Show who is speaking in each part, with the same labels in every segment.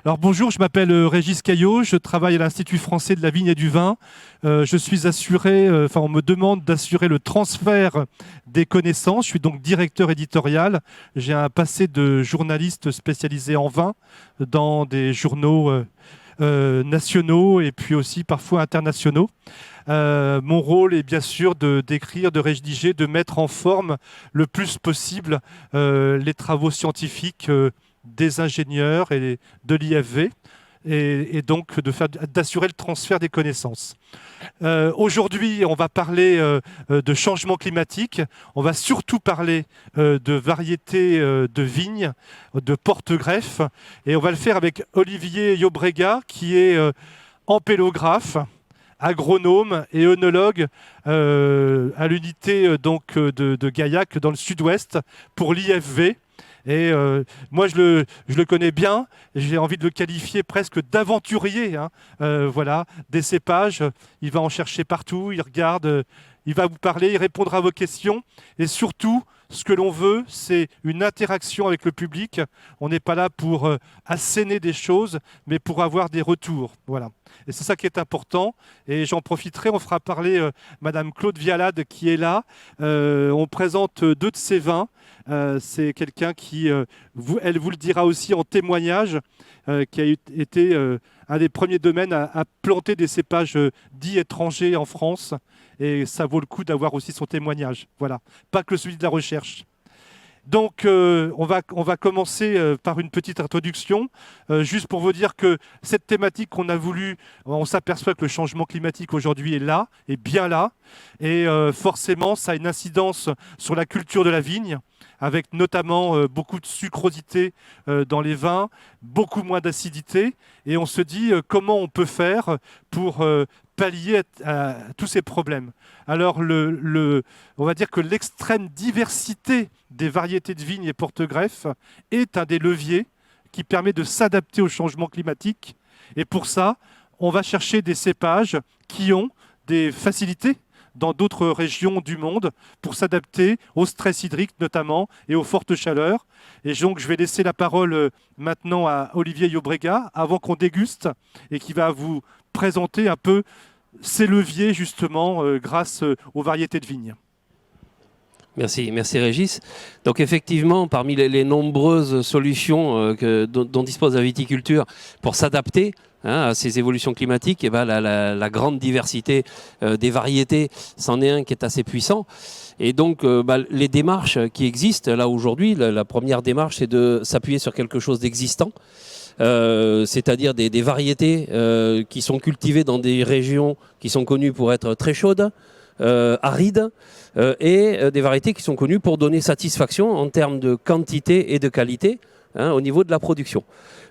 Speaker 1: Alors bonjour, je m'appelle Régis Caillot, je travaille à l'Institut français de la vigne et du vin. Je suis assuré, on me demande d'assurer le transfert des connaissances. Je suis donc directeur éditorial. J'ai un passé de journaliste spécialisé en vin dans des journaux nationaux et puis aussi parfois internationaux. Mon rôle est bien sûr d'écrire, de rédiger, de mettre en forme le plus possible les travaux scientifiques des ingénieurs et de l'IFV et donc d'assurer le transfert des connaissances. Aujourd'hui, on va parler de changement climatique. On va surtout parler de variétés de vignes, de porte-greffes. Et on va le faire avec Olivier Llobrega, qui est ampélographe, agronome et œnologue à l'unité de Gaillac dans le sud-ouest pour l'IFV. Et moi, je le connais bien. J'ai envie de le qualifier presque d'aventurier. Voilà, des cépages. Il va en chercher partout. Il regarde, il va vous parler, il répondra à vos questions. Et surtout, ce que l'on veut, c'est une interaction avec le public. On n'est pas là pour asséner des choses, mais pour avoir des retours. Voilà. Et c'est ça qui est important. Et j'en profiterai, on fera parler Madame Claude Vialade qui est là. On présente deux de ses vins. C'est quelqu'un qui, elle vous le dira aussi en témoignage, qui a été un des premiers domaines à planter des cépages dits étrangers en France. Et ça vaut le coup d'avoir aussi son témoignage. Voilà, pas que celui de la recherche. Donc, on va commencer par une petite introduction, juste pour vous dire que cette thématique qu'on a voulu, on s'aperçoit que le changement climatique aujourd'hui est là, est bien là, et forcément, ça a une incidence sur la culture de la vigne, avec notamment beaucoup de sucrosité dans les vins, beaucoup moins d'acidité, et on se dit comment on peut faire pour pallier à tous ces problèmes. Alors, on va dire que l'extrême diversité des variétés de vignes et porte-greffes est un des leviers qui permet de s'adapter au changement climatique. Et pour ça, on va chercher des cépages qui ont des facilités dans d'autres régions du monde pour s'adapter au stress hydrique notamment et aux fortes chaleurs. Et donc, je vais laisser la parole maintenant à Olivier Llobrega avant qu'on déguste et qui va vous présenter un peu ces leviers justement grâce aux variétés de vignes.
Speaker 2: Merci Régis. Donc effectivement, parmi les nombreuses solutions dont dispose la viticulture pour s'adapter à ces évolutions climatiques, et la grande diversité des variétés, c'en est un qui est assez puissant. Et donc les démarches qui existent là aujourd'hui, la première démarche, c'est de s'appuyer sur quelque chose d'existant. C'est-à-dire des variétés qui sont cultivées dans des régions qui sont connues pour être très chaudes, arides, et des variétés qui sont connues pour donner satisfaction en termes de quantité et de qualité au niveau de la production.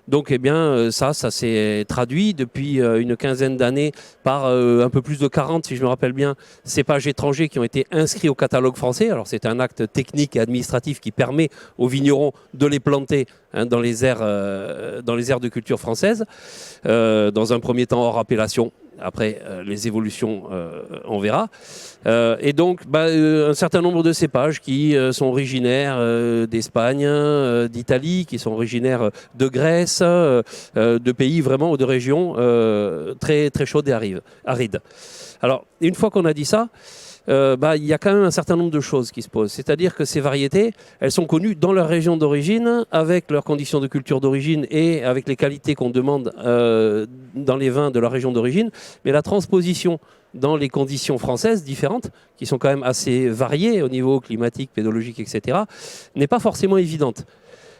Speaker 2: Donc eh bien, ça s'est traduit depuis une quinzaine d'années par un peu plus de 40, si je me rappelle bien, cépages étrangers qui ont été inscrits au catalogue français. Alors c'est un acte technique et administratif qui permet aux vignerons de les planter dans les aires de culture françaises, dans un premier temps hors appellation. Après, les évolutions, on verra. Et donc, un certain nombre de cépages qui sont originaires d'Espagne, d'Italie, qui sont originaires de Grèce, de pays vraiment ou de régions très, très chaudes et arides. Alors, une fois qu'on a dit ça, il y a quand même un certain nombre de choses qui se posent. C'est-à-dire que ces variétés, elles sont connues dans leur région d'origine, avec leurs conditions de culture d'origine et avec les qualités qu'on demande dans les vins de leur région d'origine. Mais la transposition dans les conditions françaises différentes, qui sont quand même assez variées au niveau climatique, pédologique, etc., n'est pas forcément évidente.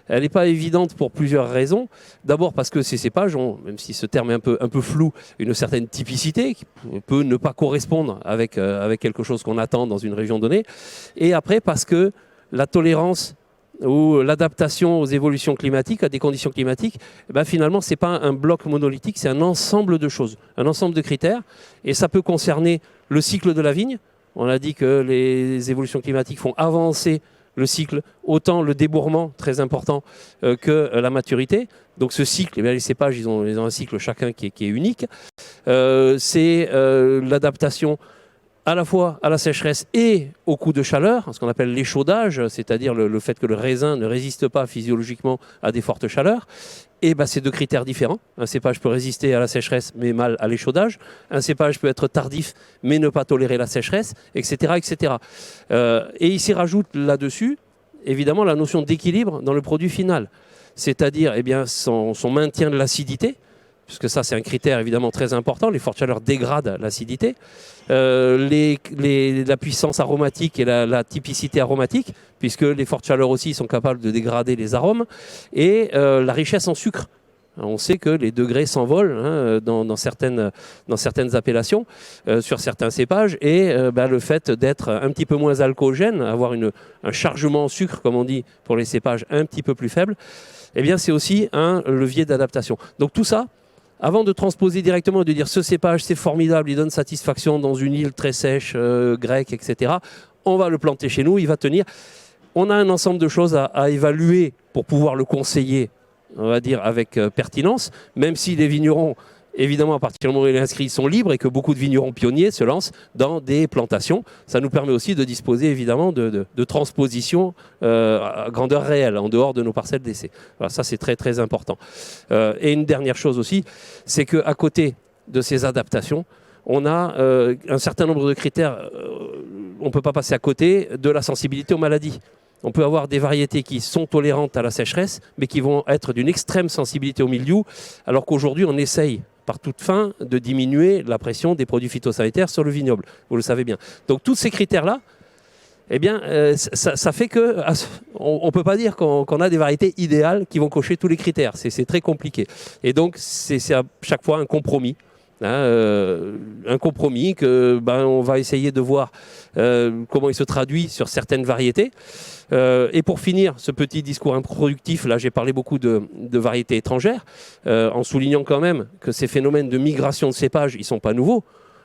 Speaker 2: Elle n'est pas évidente pour plusieurs raisons. D'abord parce que ces cépages ont, même si ce terme est un peu flou, une certaine typicité qui peut ne pas correspondre avec quelque chose qu'on attend dans une région donnée. Et après parce que la tolérance ou l'adaptation aux évolutions climatiques, à des conditions climatiques, finalement, ce n'est pas un bloc monolithique, c'est un ensemble de choses, un ensemble de critères. Et ça peut concerner le cycle de la vigne. On a dit que les évolutions climatiques font avancer le cycle, autant le débourrement, très important, que la maturité. Donc ce cycle, les cépages, ils ont un cycle chacun qui est unique. C'est l'adaptation à la fois à la sécheresse et au coup de chaleur, ce qu'on appelle l'échaudage, c'est-à-dire le fait que le raisin ne résiste pas physiologiquement à des fortes chaleurs. Et c'est deux critères différents. Un cépage peut résister à la sécheresse, mais mal à l'échaudage. Un cépage peut être tardif, mais ne pas tolérer la sécheresse, etc. etc. Et il s'y rajoute là-dessus, évidemment, la notion d'équilibre dans le produit final. C'est-à-dire son maintien de l'acidité, puisque ça c'est un critère évidemment très important. Les fortes chaleurs dégradent l'acidité. La puissance aromatique et la typicité aromatique, puisque les fortes chaleurs aussi sont capables de dégrader les arômes, et la richesse en sucre. On sait que les degrés s'envolent dans certaines appellations, sur certains cépages, et le fait d'être un petit peu moins alcoogène, avoir un chargement en sucre, comme on dit, pour les cépages un petit peu plus faible, c'est aussi un levier d'adaptation. Donc tout ça, avant de transposer directement et de dire ce cépage c'est formidable, il donne satisfaction dans une île très sèche, grecque, etc., on va le planter chez nous, il va tenir. On a un ensemble de choses à évaluer pour pouvoir le conseiller, on va dire, avec pertinence, même si les vignerons, évidemment, à partir du moment où il est inscrit, sont libres et que beaucoup de vignerons pionniers se lancent dans des plantations. Ça nous permet aussi de disposer, évidemment, de transposition à grandeur réelle, en dehors de nos parcelles d'essai. Voilà, ça, c'est très, très important. Et une dernière chose aussi, c'est qu'à côté de ces adaptations, on a un certain nombre de critères. On ne peut pas passer à côté de la sensibilité aux maladies. On peut avoir des variétés qui sont tolérantes à la sécheresse, mais qui vont être d'une extrême sensibilité au mildiou, alors qu'aujourd'hui, on essaye par toute fin de diminuer la pression des produits phytosanitaires sur le vignoble. Vous le savez bien. Donc tous ces critères-là, ça fait qu'on ne peut pas dire qu'on a des variétés idéales qui vont cocher tous les critères. C'est très compliqué. Et donc c'est à chaque fois un compromis. Un compromis que on va essayer de voir comment il se traduit sur certaines variétés. Et pour finir ce petit discours improductif, là j'ai parlé beaucoup de variétés étrangères, en soulignant quand même que ces phénomènes de migration de cépages, ils ne sont pas nouveaux.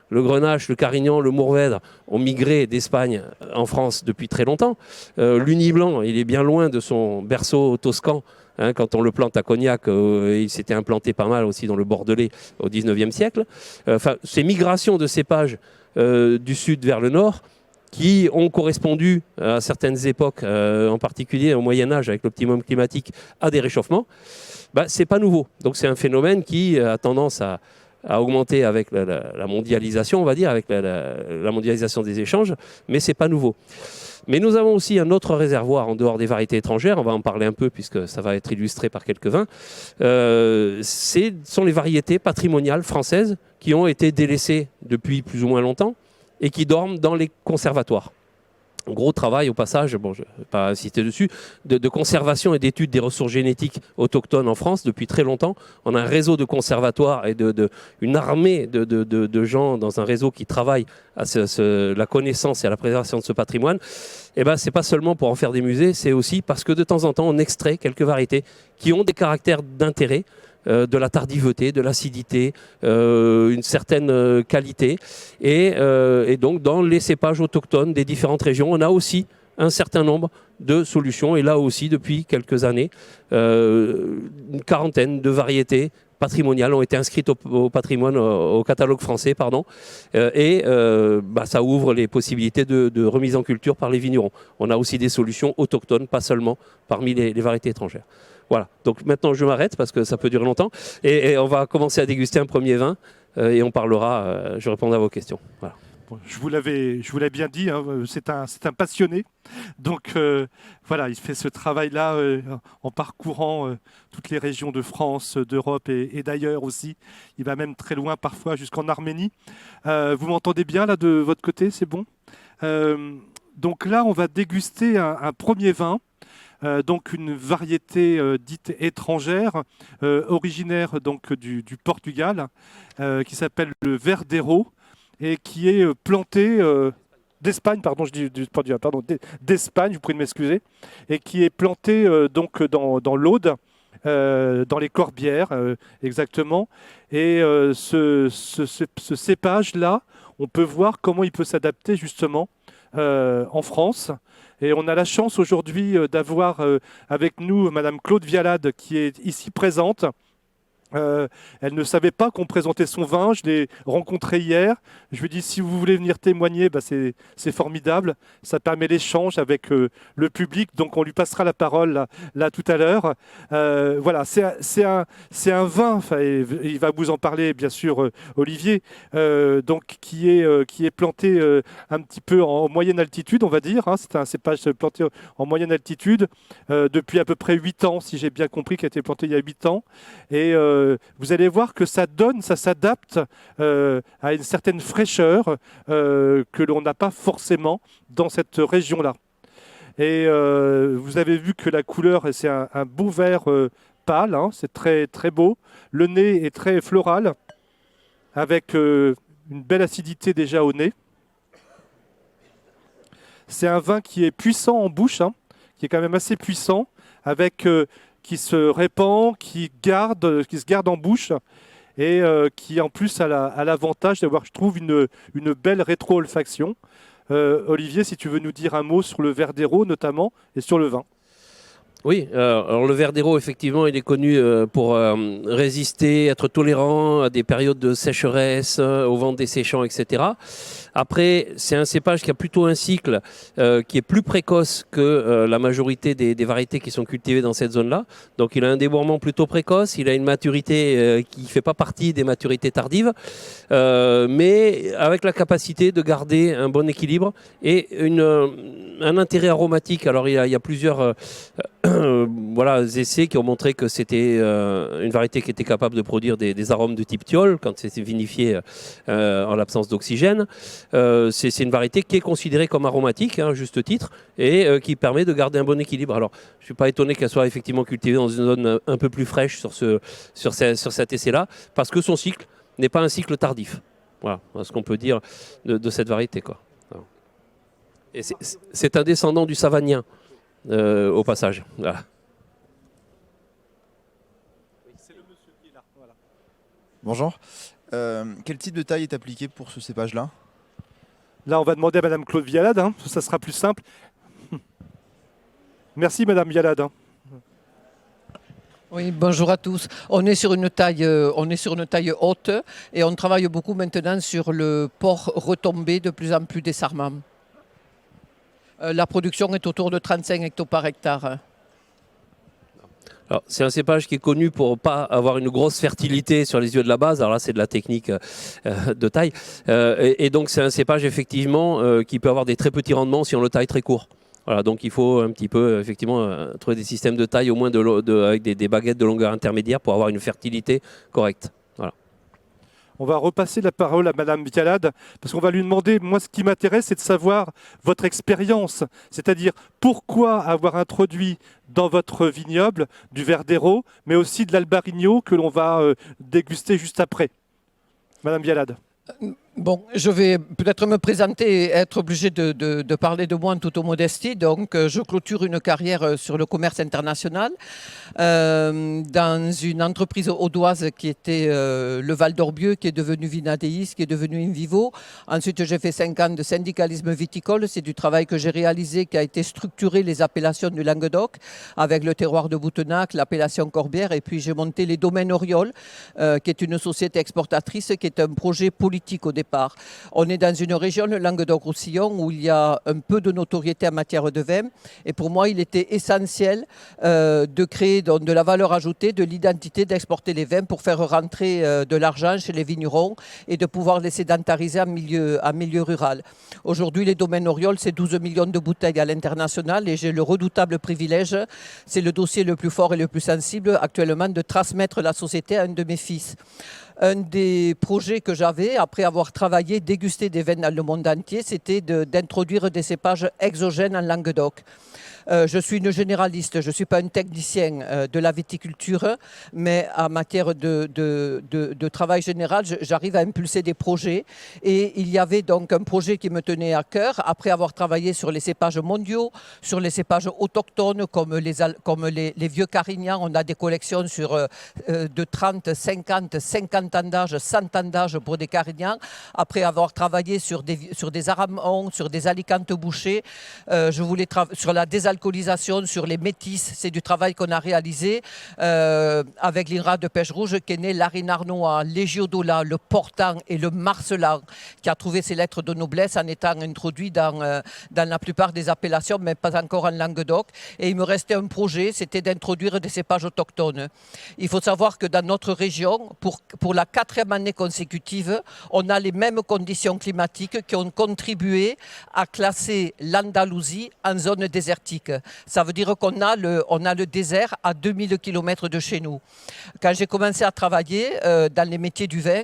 Speaker 2: Le Grenache, le Carignan, le Mourvèdre ont migré d'Espagne en France depuis très longtemps. L'Uni Blanc, il est bien loin de son berceau toscan. Quand on le plante à Cognac, il s'était implanté pas mal aussi dans le Bordelais au XIXe siècle. Ces migrations de cépages du sud vers le nord, qui ont correspondu à certaines époques, en particulier au Moyen-Âge avec l'optimum climatique, à des réchauffements, c'est pas nouveau. Donc c'est un phénomène qui a tendance à augmenter avec la mondialisation, on va dire, avec la mondialisation des échanges, mais c'est pas nouveau. Mais nous avons aussi un autre réservoir en dehors des variétés étrangères, on va en parler un peu puisque ça va être illustré par quelques vins. Ce sont les variétés patrimoniales françaises qui ont été délaissées depuis plus ou moins longtemps et qui dorment dans les conservatoires. Un gros travail au passage, je ne vais pas insister dessus, de conservation et d'études des ressources génétiques autochtones en France depuis très longtemps. On a un réseau de conservatoires et une armée de gens dans un réseau qui travaillent à la connaissance et à la préservation de ce patrimoine. Ce n'est pas seulement pour en faire des musées, c'est aussi parce que de temps en temps on extrait quelques variétés qui ont des caractères d'intérêt, de la tardiveté, de l'acidité, une certaine qualité. Et donc, dans les cépages autochtones des différentes régions, on a aussi un certain nombre de solutions. Et là aussi, depuis quelques années, une quarantaine de variétés patrimoniales ont été inscrites au patrimoine, au catalogue français, pardon. Ça ouvre les possibilités de remise en culture par les vignerons. On a aussi des solutions autochtones, pas seulement parmi les variétés étrangères. Voilà, donc maintenant je m'arrête parce que ça peut durer longtemps et on va commencer à déguster un premier vin et on parlera, je répondrai à vos questions. Voilà.
Speaker 1: Bon, je vous l'avais bien dit, c'est un passionné. Donc voilà, il fait ce travail-là en parcourant toutes les régions de France, d'Europe et d'ailleurs aussi. Il va même très loin parfois jusqu'en Arménie. Vous m'entendez bien là de votre côté, c'est bon? Donc là, on va déguster un premier vin. Donc une variété dite étrangère, originaire donc du Portugal, qui s'appelle le Verdeiro et qui est planté d'Espagne, pardon, je dis du Portugal, pardon, d'Espagne, vous pouvez m'excuser, et qui est planté donc dans l'Aude, dans les Corbières exactement. Et ce cépage-là, on peut voir comment il peut s'adapter justement en France. Et on a la chance aujourd'hui d'avoir avec nous Madame Claude Vialade qui est ici présente Elle ne savait pas qu'on présentait son vin. Je l'ai rencontrée hier. Je lui ai dit, si vous voulez venir témoigner, bah, c'est formidable. Ça permet l'échange avec le public. Donc, on lui passera la parole là tout à l'heure. Voilà, c'est un vin. Enfin, il va vous en parler, bien sûr, Olivier, donc, qui est planté un petit peu en moyenne altitude, on va dire. Hein. C'est un cépage planté en moyenne altitude depuis à peu près 8 ans, si j'ai bien compris, qui a été planté il y a 8 ans. Et vous allez voir que ça s'adapte à une certaine fraîcheur que l'on n'a pas forcément dans cette région-là. Et vous avez vu que la couleur, c'est un beau vert pâle, hein, c'est très, très beau. Le nez est très floral, avec une belle acidité déjà au nez. C'est un vin qui est puissant en bouche, hein, qui est quand même assez puissant, avec qui se répand, qui se garde en bouche et qui en plus a l'avantage d'avoir, je trouve, une belle rétro-olfaction. Olivier, si tu veux nous dire un mot sur le Verdero notamment et sur le vin.
Speaker 2: Oui, alors le Verdero, effectivement, il est connu pour résister, être tolérant à des périodes de sécheresse, au vent desséchant, etc. Après, c'est un cépage qui a plutôt un cycle qui est plus précoce que la majorité des variétés qui sont cultivées dans cette zone-là. Donc, il a un débourrement plutôt précoce, il a une maturité qui ne fait pas partie des maturités tardives, mais avec la capacité de garder un bon équilibre et un intérêt aromatique. Alors, il y a plusieurs voilà, essais qui ont montré que c'était une variété qui était capable de produire des arômes de type thiol quand c'était vinifié en l'absence d'oxygène. C'est une variété qui est considérée comme aromatique, hein, à juste titre, et qui permet de garder un bon équilibre. Alors, je ne suis pas étonné qu'elle soit effectivement cultivée dans une zone un peu plus fraîche sur cet essai-là, parce que son cycle n'est pas un cycle tardif. Voilà ce qu'on peut dire de cette variété, quoi. Et c'est un descendant du savagnin. Au passage. Voilà.
Speaker 1: C'est le monsieur qui est là. Voilà.
Speaker 3: Bonjour. Quel type de taille est appliqué pour ce cépage-là?
Speaker 1: Là, on va demander à Madame Claude Vialade, hein, ça sera plus simple. Merci Madame Vialade. Hein.
Speaker 4: Oui, bonjour à tous. On est sur une taille haute et on travaille beaucoup maintenant sur le port retombé de plus en plus désarmant. La production est autour de 35 hectos par hectare.
Speaker 2: C'est un cépage qui est connu pour ne pas avoir une grosse fertilité sur les yeux de la base. Alors là, c'est de la technique de taille. Et donc, c'est un cépage, effectivement, qui peut avoir des très petits rendements si on le taille très court. Voilà, donc il faut un petit peu, effectivement, trouver des systèmes de taille au moins avec des baguettes de longueur intermédiaire pour avoir une fertilité correcte. Voilà.
Speaker 1: On va repasser la parole à Madame Vialade, parce qu'on va lui demander, moi ce qui m'intéresse, c'est de savoir votre expérience, c'est-à-dire pourquoi avoir introduit dans votre vignoble du Verdero, mais aussi de l'Albarino que l'on va déguster juste après. Madame Vialade.
Speaker 4: Bon, je vais peut-être me présenter et être obligé de parler de moi en toute modestie. Donc, je clôture une carrière sur le commerce international dans une entreprise audoise qui était le Val d'Orbieu, qui est devenu Vinadéis, qui est devenu Invivo. Ensuite, j'ai fait 5 ans de syndicalisme viticole. C'est du travail que j'ai réalisé, qui a été structuré les appellations du Languedoc avec le terroir de Boutenac, l'appellation Corbière. Et puis, j'ai monté les domaines Oriol, qui est une société exportatrice, qui est un projet politique au départ. On est dans une région, le Languedoc-Roussillon, où il y a un peu de notoriété en matière de vin. Et pour moi, il était essentiel de créer de la valeur ajoutée, de l'identité, d'exporter les vins pour faire rentrer de l'argent chez les vignerons et de pouvoir les sédentariser en milieu rural. Aujourd'hui, les domaines Oriol, c'est 12 millions de bouteilles à l'international et j'ai le redoutable privilège, c'est le dossier le plus fort et le plus sensible actuellement, de transmettre la société à un de mes fils. Un des projets que j'avais, après avoir travaillé, dégusté des vins dans le monde entier, c'était d'introduire des cépages exogènes en Languedoc. Je suis une généraliste, je ne suis pas un technicien de la viticulture, mais en matière de travail général, j'arrive à impulser des projets. Et il y avait donc un projet qui me tenait à cœur, après avoir travaillé sur les cépages mondiaux, sur les cépages autochtones comme les vieux Carignans. On a des collections de 30, 50, 50 tendage, sans tendage pour des Carignans, après avoir travaillé sur des aramons, sur des alicantes bouchées. Je voulais sur la désalcoolisation, sur les métisses. C'est du travail qu'on a réalisé avec l'INRA de Pêche Rouge, qui est né Larine Arnois, Légiodola, le Portant et le Marcelan, qui a trouvé ses lettres de noblesse en étant introduit dans la plupart des appellations, mais pas encore en Languedoc. Et il me restait un projet, c'était d'introduire des cépages autochtones. Il faut savoir que dans notre région, pour la 4e année consécutive, on a les mêmes conditions climatiques qui ont contribué à classer l'Andalousie en zone désertique. Ça veut dire qu'on a le désert à 2000 km de chez nous. Quand j'ai commencé à travailler dans les métiers du vin,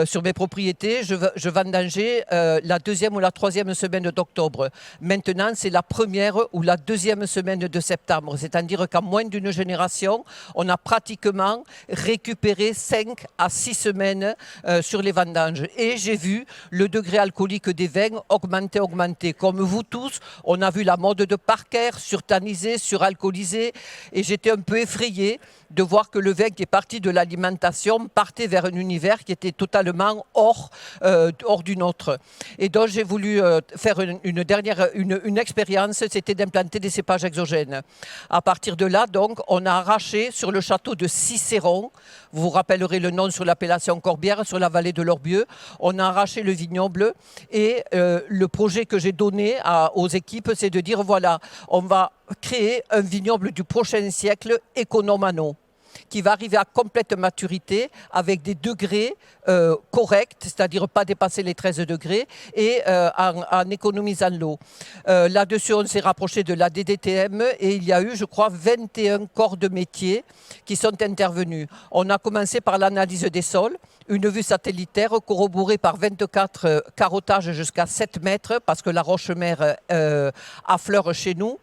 Speaker 4: sur mes propriétés, je vendangeais la 2e ou la 3e semaine d'octobre. Maintenant, c'est la 1re ou la 2e semaine de septembre. C'est-à-dire qu'en moins d'une génération, on a pratiquement récupéré 5 à 6 semaines sur les vendanges. Et j'ai vu le degré alcoolique des vins augmenter. Comme vous tous, on a vu la mode de Parker, surtannisé, suralcoolisé. Et j'étais un peu effrayé de voir que le vin qui est parti de l'alimentation partait vers un univers qui était totalement hors du nôtre. Et donc j'ai voulu faire une expérience, c'était d'implanter des cépages exogènes. À partir de là, donc, on a arraché sur le château de Cicéron, vous vous rappellerez le nom sur l'appellation Corbière, sur la vallée de l'Orbieu, on a arraché le vignoble et le projet que j'ai donné aux équipes, c'est de dire voilà, on va créer un vignoble du prochain siècle économano, qui va arriver à complète maturité avec des degrés corrects, c'est-à-dire pas dépasser les 13 degrés et en économisant l'eau. Là-dessus, on s'est rapproché de la DDTM et il y a eu, je crois, 21 corps de métier qui sont intervenus. On a commencé par l'analyse des sols, une vue satellitaire corroborée par 24 carottages jusqu'à 7 mètres parce que la roche-mère affleure chez nous.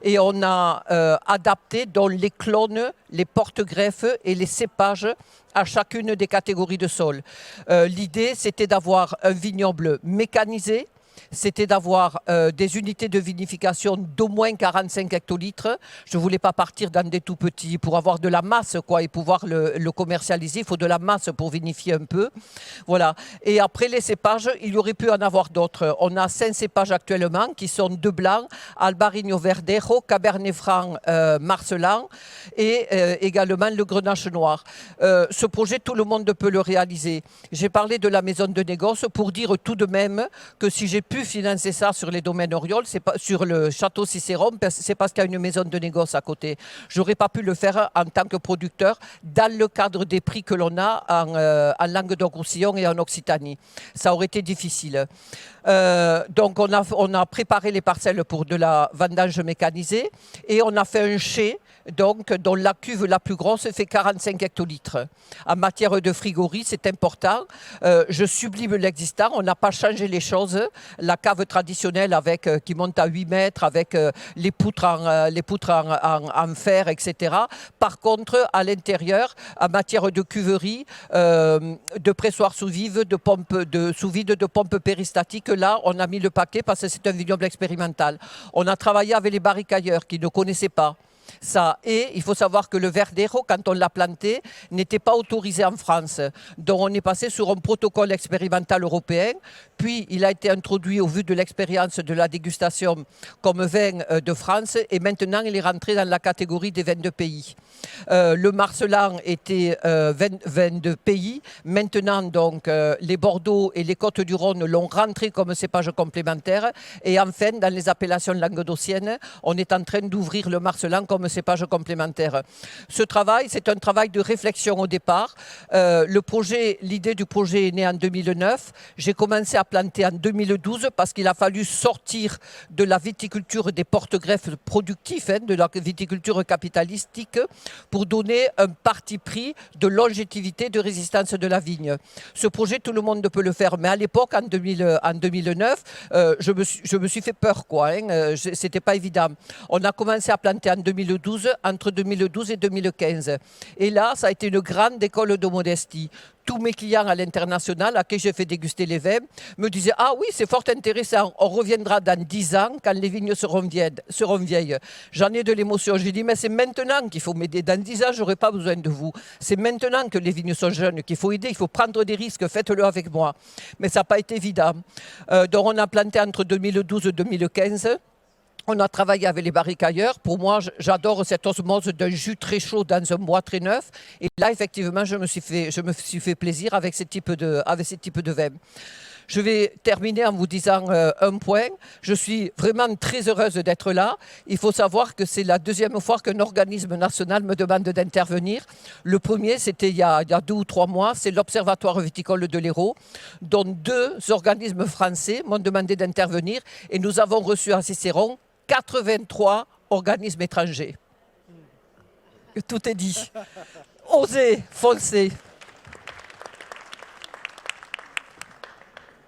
Speaker 4: Et on a adapté dans les clones, les porte-greffes et les cépages à chacune des catégories de sol. L'idée, c'était d'avoir un vignoble mécanisé, c'était d'avoir des unités de vinification d'au moins 45 hectolitres. Je ne voulais pas partir dans des tout petits pour avoir de la masse et pouvoir le commercialiser. Il faut de la masse pour vinifier un peu. Voilà. Et après les cépages, il y aurait pu en avoir d'autres. On a 5 cépages actuellement qui sont 2 blancs, Albarino Verdejo, Cabernet Franc, Marcelan et également le Grenache noir. Ce projet, tout le monde peut le réaliser. J'ai parlé de la maison de négoce pour dire tout de même que si j'ai pu financer ça sur les domaines Oriol, c'est pas sur le château Cicéron, c'est parce qu'il y a une maison de négoce à côté. J'aurais pas pu le faire en tant que producteur dans le cadre des prix que l'on a en Languedoc-Roussillon et en Occitanie. Ça aurait été difficile. Donc on a préparé les parcelles pour de la vendange mécanisée et on a fait un chai donc, dont la cuve la plus grosse fait 45 hectolitres. En matière de frigorie, c'est important. Je sublime l'existant. On n'a pas changé les choses. La cave traditionnelle qui monte à 8 mètres avec les poutres en fer, etc. Par contre, à l'intérieur, en matière de cuverie, de pressoir sous vide, de pompe péristaltique, là, on a mis le paquet parce que c'est un vignoble expérimental. On a travaillé avec les barricailleurs qui ne connaissaient pas ça. Et il faut savoir que le Verdejo, quand on l'a planté, n'était pas autorisé en France. Donc on est passé sur un protocole expérimental européen. Puis il a été introduit au vu de l'expérience de la dégustation comme vin de France. Et maintenant, il est rentré dans la catégorie des vins de pays. Le Marcelan était vin de pays. Maintenant, donc, les Bordeaux et les Côtes-du-Rhône l'ont rentré comme cépage complémentaire. Et enfin, dans les appellations languedociennes, on est en train d'ouvrir le Marcelan comme cépage complémentaire. Ce travail, c'est un travail de réflexion au départ. L'idée du projet est née en 2009. J'ai commencé à planter en 2012 parce qu'il a fallu sortir de la viticulture des porte-greffes productifs, de la viticulture capitalistique, pour donner un parti pris de longévité, de résistance de la vigne. Ce projet, tout le monde peut le faire, mais à l'époque, en 2009, je me suis fait peur, C'était pas évident. On a commencé à planter en 2012. 2012, entre 2012 et 2015. Et là, ça a été une grande école de modestie. Tous mes clients à l'international à qui j'ai fait déguster les vins me disaient « Ah oui, c'est fort intéressant, on reviendra dans 10 ans quand les vignes seront vieilles. » J'en ai de l'émotion. Je dis « Mais c'est maintenant qu'il faut m'aider. Dans 10 ans, je n'aurai pas besoin de vous. C'est maintenant que les vignes sont jeunes qu'il faut aider. Il faut prendre des risques. Faites-le avec moi. » Mais ça n'a pas été évident. Donc on a planté entre 2012 et 2015. On a travaillé avec les barricailleurs. Pour moi, j'adore cette osmose d'un jus très chaud dans un bois très neuf. Et là, effectivement, je me suis fait plaisir avec ce type de vin. Je vais terminer en vous disant un point. Je suis vraiment très heureuse d'être là. Il faut savoir que c'est la deuxième fois qu'un organisme national me demande d'intervenir. Le premier, c'était il y a 2 ou 3 mois. C'est l'Observatoire viticole de l'Hérault, dont 2 organismes français m'ont demandé d'intervenir. Et nous avons reçu à Cicéron 83 organismes étrangers. Tout est dit. Osez, foncez.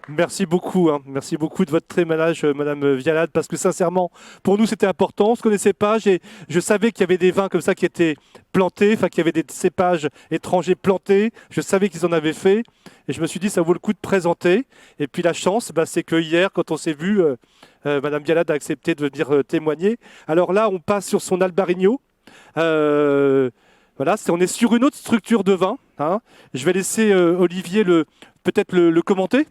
Speaker 1: Merci beaucoup, hein. Merci beaucoup de votre témoignage, Madame Vialade, parce que sincèrement, pour nous, c'était important. On ne se connaissait pas. Je savais qu'il y avait des vins comme ça qui étaient plantés, enfin qu'il y avait des cépages étrangers plantés. Je savais qu'ils en avaient fait. Et je me suis dit, ça vaut le coup de présenter. Et puis la chance, c'est que hier, quand on s'est vu, Madame Vialade a accepté de venir témoigner. Alors là, on passe sur son Albarino. Voilà, on est sur une autre structure de vin, hein. Je vais laisser Olivier peut-être le commenter.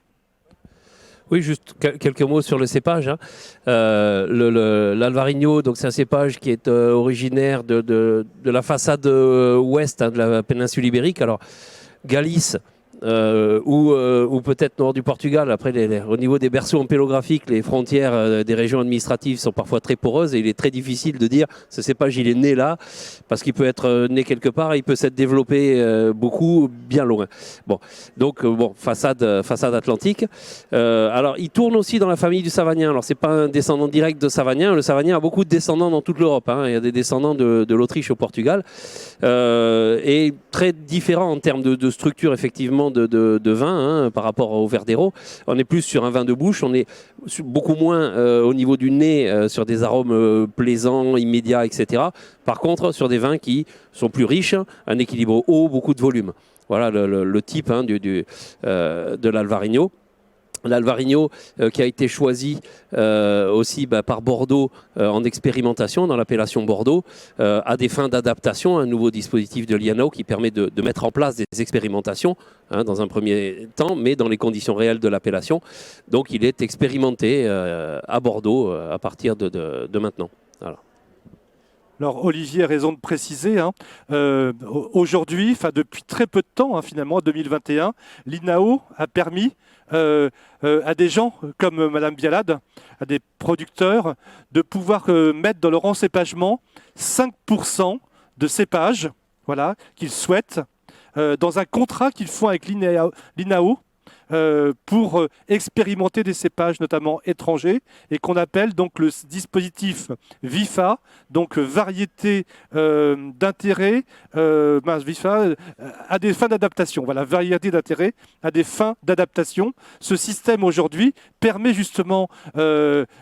Speaker 2: Oui, juste quelques mots sur le cépage, hein. L'Alvarinho, donc c'est un cépage qui est originaire de la façade ouest, hein, de la péninsule ibérique. Alors, Galice, ou peut-être nord du Portugal. Après, au niveau des berceaux ampélographiques, les frontières des régions administratives sont parfois très poreuses et il est très difficile de dire ce cépage il est né là, parce qu'il peut être né quelque part et il peut s'être développé beaucoup bien loin. Bon, donc façade atlantique. Alors, il tourne aussi dans la famille du Savagnin. Alors, c'est pas un descendant direct de Savagnin. Le Savagnin a beaucoup de descendants dans toute l'Europe, hein. Il y a des descendants de l'Autriche au Portugal, et très différents en termes de structure effectivement de vin, hein, par rapport au Verdero. On est plus sur un vin de bouche, on est beaucoup moins au niveau du nez sur des arômes plaisants, immédiats, etc. Par contre, sur des vins qui sont plus riches, un équilibre haut, beaucoup de volume. Voilà le type, hein, de l'Alvarinho. L'Alvarinho qui a été choisi aussi par Bordeaux en expérimentation dans l'appellation Bordeaux à des fins d'adaptation, un nouveau dispositif de l'INAO qui permet de mettre en place des expérimentations, hein, dans un premier temps, mais dans les conditions réelles de l'appellation. Donc il est expérimenté à Bordeaux à partir de maintenant. Voilà.
Speaker 1: Alors Olivier a raison de préciser, hein, aujourd'hui, depuis très peu de temps, hein, finalement, en 2021, l'INAO a permis à des gens comme Madame Vialade, à des producteurs, de pouvoir mettre dans leur encépagement 5% de cépage, voilà, qu'ils souhaitent, dans un contrat qu'ils font avec l'INAO, pour expérimenter des cépages notamment étrangers et qu'on appelle donc le dispositif VIFA, donc variété d'intérêt, VIFA à des fins d'adaptation. Voilà, variété d'intérêt à des fins d'adaptation. Ce système aujourd'hui permet justement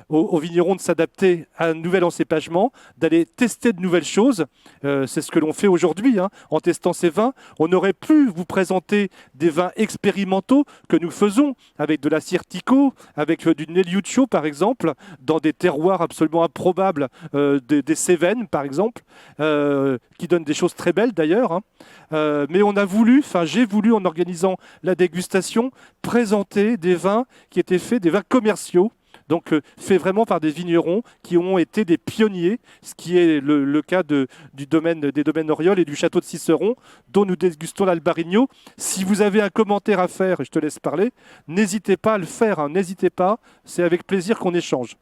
Speaker 1: aux vignerons de s'adapter à un nouvel encépagement, d'aller tester de nouvelles choses. C'est ce que l'on fait aujourd'hui, hein, en testant ces vins. On aurait pu vous présenter des vins expérimentaux que nous faisons avec de la Sirtico, avec du Nelliuccio par exemple, dans des terroirs absolument improbables, des Cévennes par exemple, qui donnent des choses très belles d'ailleurs, hein. Mais j'ai voulu en organisant la dégustation présenter des vins qui étaient faits, des vins commerciaux, donc fait vraiment par des vignerons qui ont été des pionniers, ce qui est le cas des domaines Auriol et du château de Cicéron, dont nous dégustons l'Albarino. Si vous avez un commentaire à faire, et je te laisse parler, n'hésitez pas à le faire, hein, n'hésitez pas, c'est avec plaisir qu'on échange.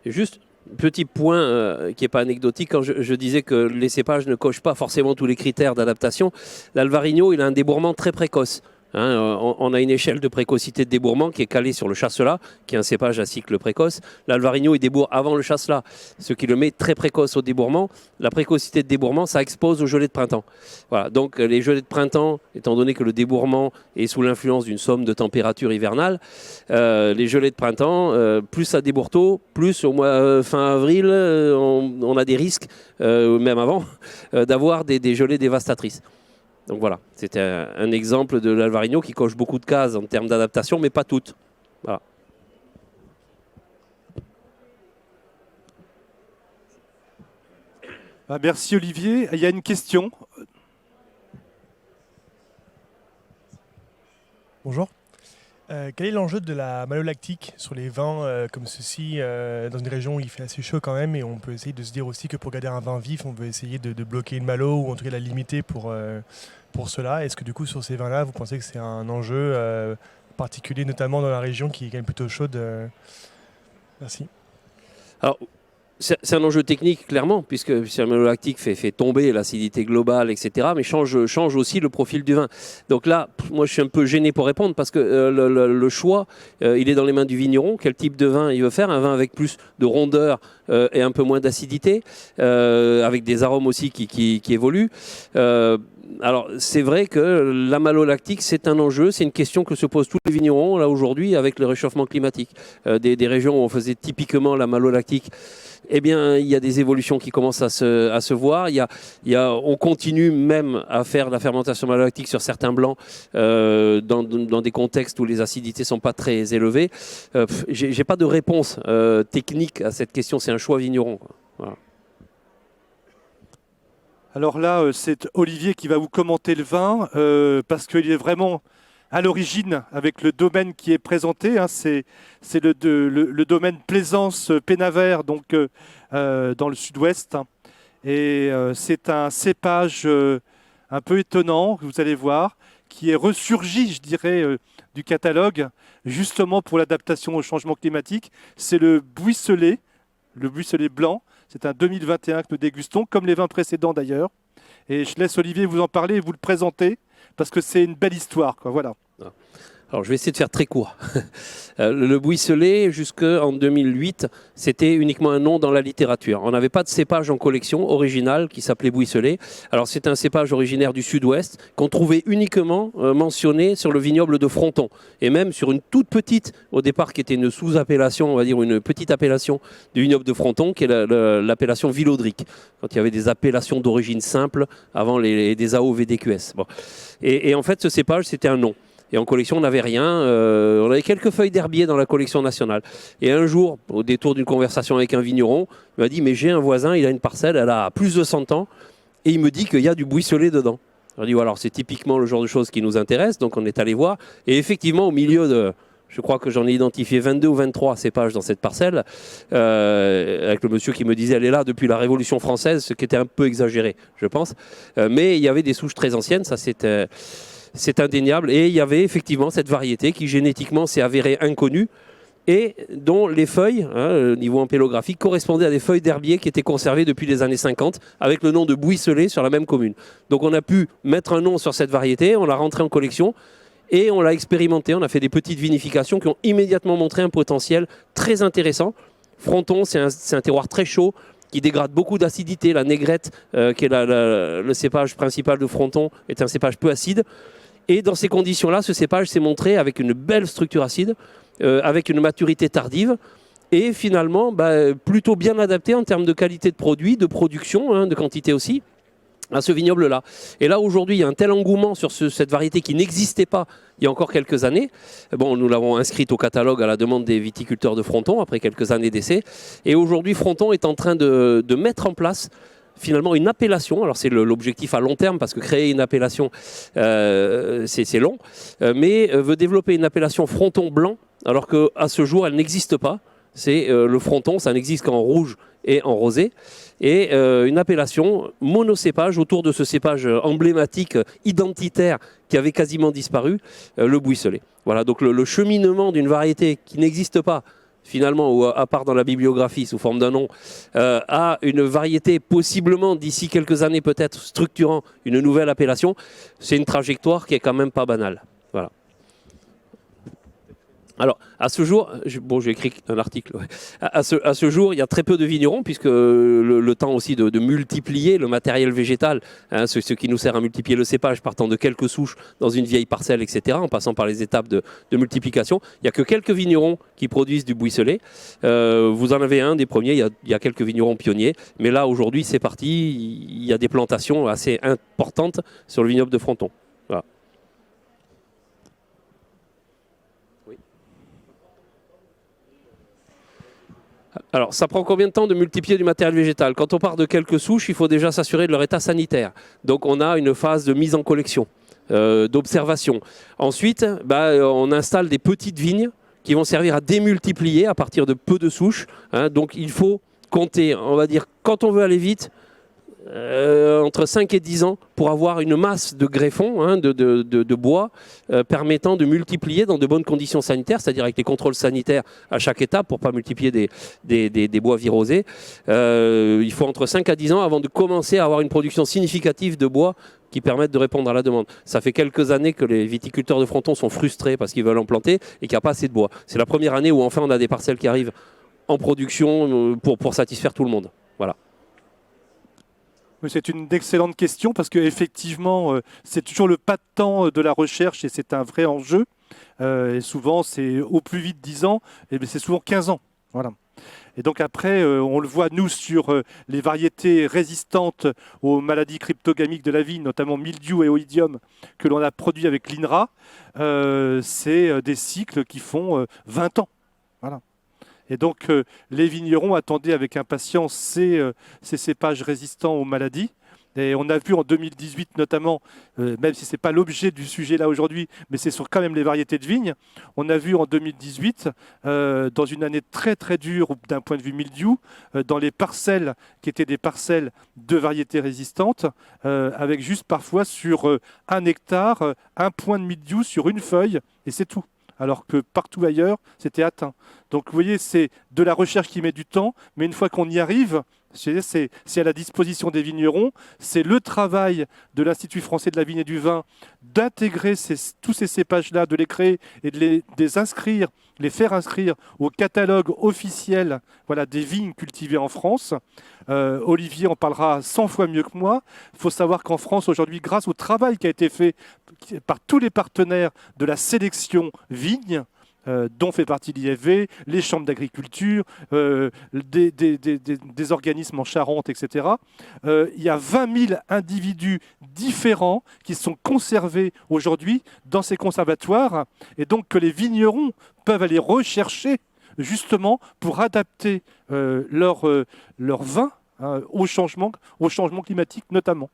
Speaker 2: Et juste petit point qui n'est pas anecdotique, quand je disais que les cépages ne cochent pas forcément tous les critères d'adaptation, l'Alvarinho il a un débourrement très précoce. On a une échelle de précocité de débourrement qui est calée sur le chasselas, qui est un cépage à cycle précoce. L'Alvarinho, il débourre avant le chasselas, ce qui le met très précoce au débourrement. La précocité de débourrement, ça expose aux gelées de printemps. Voilà. Donc les gelées de printemps, étant donné que le débourrement est sous l'influence d'une somme de température hivernale, les gelées de printemps, plus ça débourre tôt, plus au mois fin avril, on a des risques, même avant, d'avoir des gelées dévastatrices. Donc voilà, c'était un exemple de l'Alvarinho qui coche beaucoup de cases en termes d'adaptation, mais pas toutes. Voilà.
Speaker 1: Merci Olivier. Il y a une question.
Speaker 5: Bonjour. Quel est l'enjeu de la malolactique sur les vins comme ceci, dans une région où il fait assez chaud quand même, et on peut essayer de se dire aussi que pour garder un vin vif, on veut essayer de bloquer une malo, ou en tout cas la limiter pour cela. Est-ce que du coup sur ces vins-là, vous pensez que c'est un enjeu particulier, notamment dans la région qui est quand même plutôt chaude Merci.
Speaker 2: Alors, c'est un enjeu technique, clairement, puisque la malolactique fait tomber l'acidité globale, etc., mais change aussi le profil du vin. Donc là, moi, je suis un peu gêné pour répondre, parce que le choix, il est dans les mains du vigneron. Quel type de vin il veut faire? Un vin avec plus de rondeur et un peu moins d'acidité, avec des arômes aussi qui évoluent. Alors, c'est vrai que la malolactique, c'est un enjeu, c'est une question que se posent tous les vignerons, là, aujourd'hui, avec le réchauffement climatique. Des régions où on faisait typiquement la malolactique, eh bien, il y a des évolutions qui commencent à se voir. On continue même à faire la fermentation malolactique sur certains blancs dans des contextes où les acidités ne sont pas très élevées. Je n'ai pas de réponse technique à cette question, c'est un choix vigneron. Voilà.
Speaker 1: Alors là, c'est Olivier qui va vous commenter le vin, parce qu'il est vraiment à l'origine avec le domaine qui est présenté. C'est le domaine Plaisance-Pénavert, donc dans le sud-ouest. Et c'est un cépage un peu étonnant, vous allez voir, qui est ressurgi, je dirais, du catalogue, justement pour l'adaptation au changement climatique. C'est le buisselet blanc. C'est un 2021 que nous dégustons, comme les vins précédents d'ailleurs. Et je laisse Olivier vous en parler et vous le présenter, parce que c'est une belle histoire, quoi. Voilà.
Speaker 2: Alors, je vais essayer de faire très court. Le buisselet, jusqu'en 2008, c'était uniquement un nom dans la littérature. On n'avait pas de cépage en collection original qui s'appelait buisselet. Alors, c'est un cépage originaire du sud-ouest qu'on trouvait uniquement mentionné sur le vignoble de Fronton. Et même sur une toute petite, au départ, qui était une sous-appellation, on va dire une petite appellation du vignoble de Fronton, qui est l'appellation Villaudric, quand il y avait des appellations d'origine simple avant des AOVDQS. Bon. Et en fait, ce cépage, c'était un nom. Et en collection, on n'avait rien. On avait quelques feuilles d'herbier dans la collection nationale. Et un jour, au détour d'une conversation avec un vigneron, il m'a dit « Mais j'ai un voisin, il a une parcelle, elle a plus de 100 ans, et il me dit qu'il y a du buisselet dedans. » On a dit « Alors, c'est typiquement le genre de choses qui nous intéresse. » Donc, on est allé voir. Et effectivement, au milieu de... Je crois que j'en ai identifié 22 ou 23 cépages dans cette parcelle, avec le monsieur qui me disait « Elle est là depuis la Révolution française », ce qui était un peu exagéré, je pense. Mais il y avait des souches très anciennes, ça c'était... C'est indéniable. Et il y avait effectivement cette variété qui génétiquement s'est avérée inconnue et dont les feuilles, au niveau ampélographique, correspondaient à des feuilles d'herbier qui étaient conservées depuis les années 50 avec le nom de buisselet sur la même commune. Donc on a pu mettre un nom sur cette variété, on l'a rentrée en collection et on l'a expérimenté. On a fait des petites vinifications qui ont immédiatement montré un potentiel très intéressant. Fronton, c'est un terroir très chaud qui dégrade beaucoup d'acidité. La négrette, qui est le cépage principal de Fronton, est un cépage peu acide. Et dans ces conditions-là, ce cépage s'est montré avec une belle structure acide, avec une maturité tardive, et finalement plutôt bien adapté en termes de qualité de produit, de production, de quantité aussi, à ce vignoble-là. Et là, aujourd'hui, il y a un tel engouement sur cette variété qui n'existait pas il y a encore quelques années. Bon, nous l'avons inscrite au catalogue à la demande des viticulteurs de Fronton, après quelques années d'essai. Et aujourd'hui, Fronton est en train de mettre en place finalement une appellation. Alors c'est l'objectif à long terme, parce que créer une appellation, c'est long, mais veut développer une appellation Fronton blanc, alors qu'à ce jour, elle n'existe pas. C'est le Fronton, ça n'existe qu'en rouge et en rosé. Et une appellation monocépage autour de ce cépage emblématique, identitaire, qui avait quasiment disparu, le buisselet. Voilà, donc le cheminement d'une variété qui n'existe pas, finalement, ou à part dans la bibliographie sous forme d'un nom, à une variété possiblement d'ici quelques années peut-être structurant une nouvelle appellation, c'est une trajectoire qui est quand même pas banale. Voilà. Alors, à ce jour, j'ai écrit un article. Ouais. À ce jour, il y a très peu de vignerons, puisque le temps aussi de multiplier le matériel végétal, hein, ce qui nous sert à multiplier le cépage, partant de quelques souches dans une vieille parcelle, etc., en passant par les étapes de multiplication. Il n'y a que quelques vignerons qui produisent du buisselé. Vous en avez un des premiers, il y a quelques vignerons pionniers. Mais là, aujourd'hui, c'est parti. Il y a des plantations assez importantes sur le vignoble de Fronton. Voilà. Alors, ça prend combien de temps de multiplier du matériel végétal? Quand on part de quelques souches, il faut déjà s'assurer de leur état sanitaire. Donc, on a une phase de mise en collection, d'observation. Ensuite, on installe des petites vignes qui vont servir à démultiplier à partir de peu de souches. Hein. Donc, il faut compter, on va dire, quand on veut aller vite, entre 5 et 10 ans pour avoir une masse de greffons, hein, de bois permettant de multiplier dans de bonnes conditions sanitaires, c'est-à-dire avec les contrôles sanitaires à chaque étape pour ne pas multiplier des bois virosés. Il faut entre 5 à 10 ans avant de commencer à avoir une production significative de bois qui permettent de répondre à la demande. Ça fait quelques années que les viticulteurs de Fronton sont frustrés parce qu'ils veulent en planter et qu'il n'y a pas assez de bois. C'est la première année où enfin on a des parcelles qui arrivent en production pour satisfaire tout le monde. Voilà.
Speaker 1: C'est une excellente question parce qu'effectivement, c'est toujours le pas de temps de la recherche et c'est un vrai enjeu. Et souvent, c'est au plus vite 10 ans, et c'est souvent 15 ans. Voilà. Et donc après, on le voit, nous, sur les variétés résistantes aux maladies cryptogamiques de la vigne, notamment mildiou et oïdium, que l'on a produit avec l'INRA, c'est des cycles qui font 20 ans. Voilà. Et donc, les vignerons attendaient avec impatience ces cépages résistants aux maladies. Et on a vu en 2018 notamment, même si ce n'est pas l'objet du sujet là aujourd'hui, mais c'est sur quand même les variétés de vignes, on a vu en 2018, dans une année très très dure d'un point de vue mildiou, dans les parcelles qui étaient des parcelles de variétés résistantes, avec juste parfois sur 1 hectare, 1 point de mildiou sur une feuille, et c'est tout. Alors que partout ailleurs, c'était atteint. Donc vous voyez, c'est de la recherche qui met du temps, mais une fois qu'on y arrive, c'est à la disposition des vignerons. C'est le travail de l'Institut français de la vigne et du vin d'intégrer tous ces cépages-là, de les créer et de les inscrire, les faire inscrire au catalogue officiel, voilà, des vignes cultivées en France. Olivier en parlera 100 fois mieux que moi. Il faut savoir qu'en France, aujourd'hui, grâce au travail qui a été fait par tous les partenaires de la sélection vigne, dont fait partie l'IFV, les chambres d'agriculture, des organismes en Charente, etc. Il y a 20 000 individus différents qui sont conservés aujourd'hui dans ces conservatoires, et donc que les vignerons peuvent aller rechercher justement pour adapter leur vin au changement climatique notamment.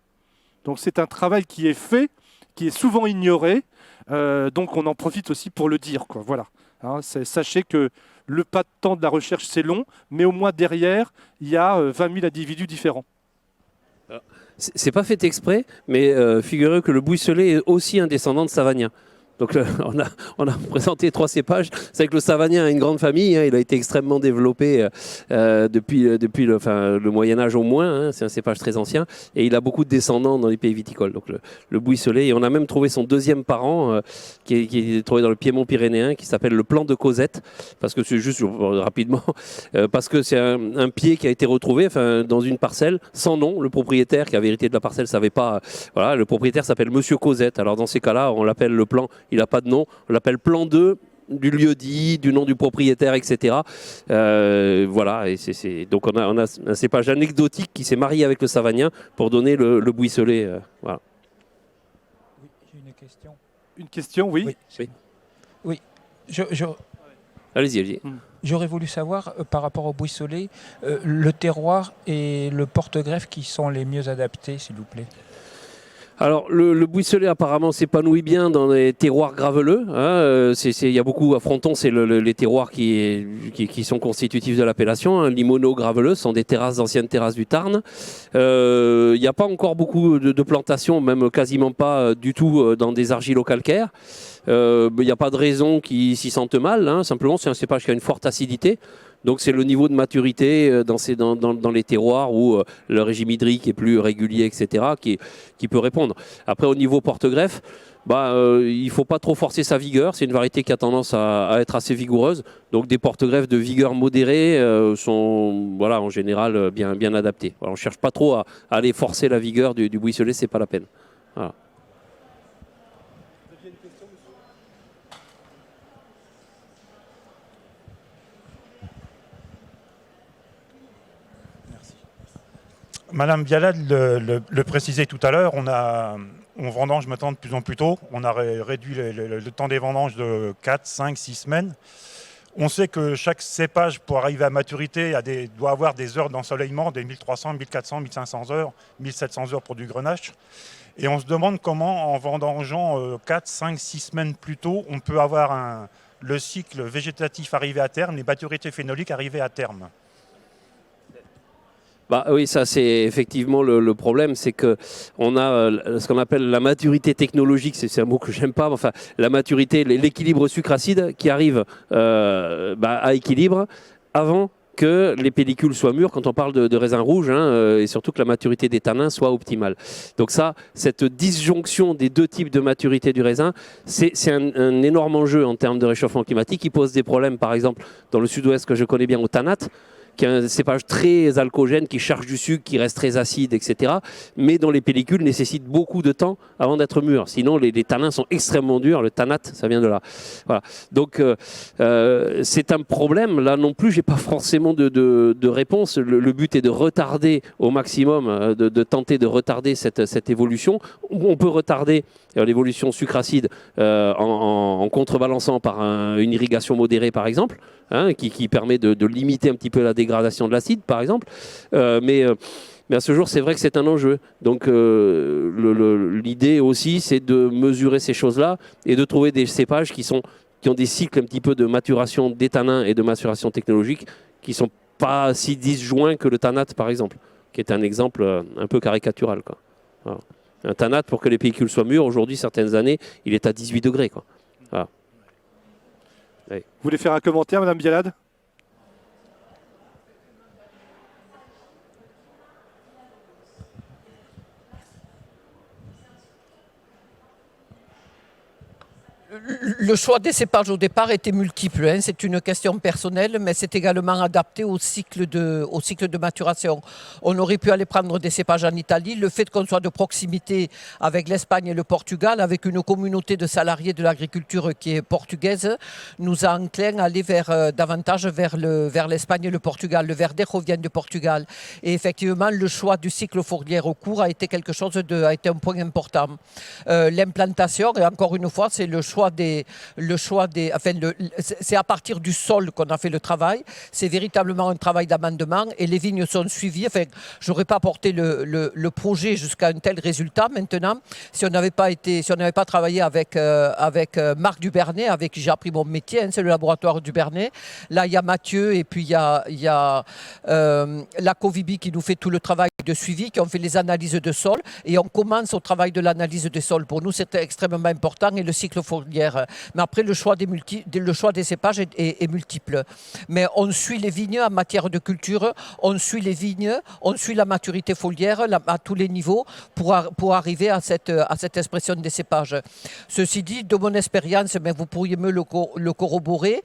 Speaker 1: Donc c'est un travail qui est fait, qui est souvent ignoré, donc on en profite aussi pour le dire, quoi. Voilà. Hein, sachez que le pas de temps de la recherche, c'est long, mais au moins derrière, il y a 20 000 individus différents.
Speaker 2: C'est pas fait exprès, mais figurez-vous que le buisselé est aussi un descendant de Savagnin. Donc on a présenté 3 cépages. C'est vrai que le Savagnin a une grande famille, hein, il a été extrêmement développé depuis le Moyen-Âge au moins, hein, c'est un cépage très ancien, et il a beaucoup de descendants dans les pays viticoles. Donc le buisselé, et on a même trouvé son deuxième parent, qui est trouvé dans le Piémont pyrénéen, qui s'appelle le plan de Cosette, parce que c'est juste rapidement, parce que c'est un pied qui a été retrouvé dans une parcelle, sans nom. Le propriétaire qui avait hérité de la parcelle ne savait pas, voilà, le propriétaire s'appelle Monsieur Cosette. Alors dans ces cas-là, on l'appelle le plan. Il n'a pas de nom, on l'appelle plan 2 du lieu dit, du nom du propriétaire, etc. Voilà, et donc on a un cépage anecdotique qui s'est marié avec le Savagnin pour donner le buisselé. Voilà.
Speaker 6: Oui, j'ai une question.
Speaker 1: Une question, oui.
Speaker 6: Oui.
Speaker 2: Allez-y.
Speaker 6: J'aurais voulu savoir, par rapport au buisselé, le terroir et le porte-greffe qui sont les mieux adaptés, s'il vous plaît.
Speaker 2: Alors, le buisselé apparemment s'épanouit bien dans les terroirs graveleux. Hein. Il y a beaucoup à Fronton, c'est les terroirs qui sont constitutifs de l'appellation. Hein. Limonaux, graveleux, sont des terrasses, anciennes terrasses du Tarn. Il n'y a pas encore beaucoup de plantations, même quasiment pas du tout dans des argilo-calcaires. Il n'y a pas de raison qu'ils s'y sentent mal. Hein. Simplement, c'est un cépage qui a une forte acidité. Donc c'est le niveau de maturité dans les terroirs où le régime hydrique est plus régulier, etc., qui peut répondre. Après, au niveau porte-greffe, il ne faut pas trop forcer sa vigueur. C'est une variété qui a tendance à être assez vigoureuse. Donc des porte-greffes de vigueur modérée sont en général bien adaptés. Voilà, on ne cherche pas trop à aller forcer la vigueur du buisselet, ce n'est pas la peine. Voilà.
Speaker 7: Madame Bialade le précisait tout à l'heure, on vendange maintenant de plus en plus tôt. On a réduit le temps des vendanges de 4, 5, 6 semaines. On sait que chaque cépage, pour arriver à maturité, doit avoir des heures d'ensoleillement, des 1300, 1400, 1500 heures, 1700 heures pour du grenache. Et on se demande comment, en vendangeant 4, 5, 6 semaines plus tôt, on peut avoir le cycle végétatif arrivé à terme, les maturités phénoliques arrivées à terme.
Speaker 2: Oui, ça c'est effectivement le problème, c'est qu'on a ce qu'on appelle la maturité technologique, c'est un mot que j'aime pas, mais enfin la maturité, l'équilibre sucre-acide qui arrive à équilibre avant que les pellicules soient mûres quand on parle de raisin rouge, et surtout que la maturité des tanins soit optimale. Donc cette disjonction des deux types de maturité du raisin, c'est un énorme enjeu en termes de réchauffement climatique qui pose des problèmes, par exemple dans le sud-ouest que je connais bien au Tanat, qui est un cépage très alcoogène, qui charge du sucre, qui reste très acide, etc. Mais dont les pellicules nécessitent beaucoup de temps avant d'être mûres. Sinon, les tanins sont extrêmement durs. Le tanat, ça vient de là. Voilà. Donc, c'est un problème. Là non plus, je n'ai pas forcément de réponse. Le but est de retarder au maximum, de tenter de retarder cette évolution. On peut retarder l'évolution sucre-acide en contrebalançant par une irrigation modérée, par exemple, qui permet de limiter un petit peu la dégradation de l'acide, par exemple. Mais à ce jour, c'est vrai que c'est un enjeu. Donc, l'idée aussi, c'est de mesurer ces choses-là et de trouver des cépages qui ont des cycles un petit peu de maturation des tanins et de maturation technologique qui ne sont pas si disjoints que le tanat, par exemple, qui est un exemple un peu caricatural, quoi. Voilà. Un tanat, pour que les pellicules soient mûres, aujourd'hui, certaines années, il est à 18 degrés, quoi. Voilà.
Speaker 1: Vous voulez faire un commentaire, Madame Bialade ?
Speaker 4: Le choix des cépages au départ était multiple. C'est une question personnelle, mais c'est également adapté au cycle de maturation. On aurait pu aller prendre des cépages en Italie. Le fait qu'on soit de proximité avec l'Espagne et le Portugal, avec une communauté de salariés de l'agriculture qui est portugaise, nous a enclin à aller davantage vers l'Espagne et le Portugal. Le Verdejo vient du Portugal. Et effectivement, le choix du cycle fourrière au cours a été un point important. L'implantation, et encore une fois, c'est c'est à partir du sol qu'on a fait le travail. C'est véritablement un travail d'amendement et les vignes sont suivies. Enfin, je n'aurais pas porté le projet jusqu'à un tel résultat maintenant si on n'avait pas travaillé avec Marc Dubernay, avec qui j'ai appris mon métier. C'est le laboratoire Dubernay. Là, il y a Mathieu et puis il y a la Covibi qui nous fait tout le travail de suivi, qui ont fait les analyses de sol et on commence au travail de l'analyse des sols. Pour nous, c'est extrêmement important et le cycle fourrière. Mais après, le choix des cépages est multiple. Mais on suit les vignes en matière de culture, on suit les vignes, on suit la maturité foliaire à tous les niveaux pour arriver à cette expression des cépages. Ceci dit, de mon expérience, mais vous pourriez me le corroborer,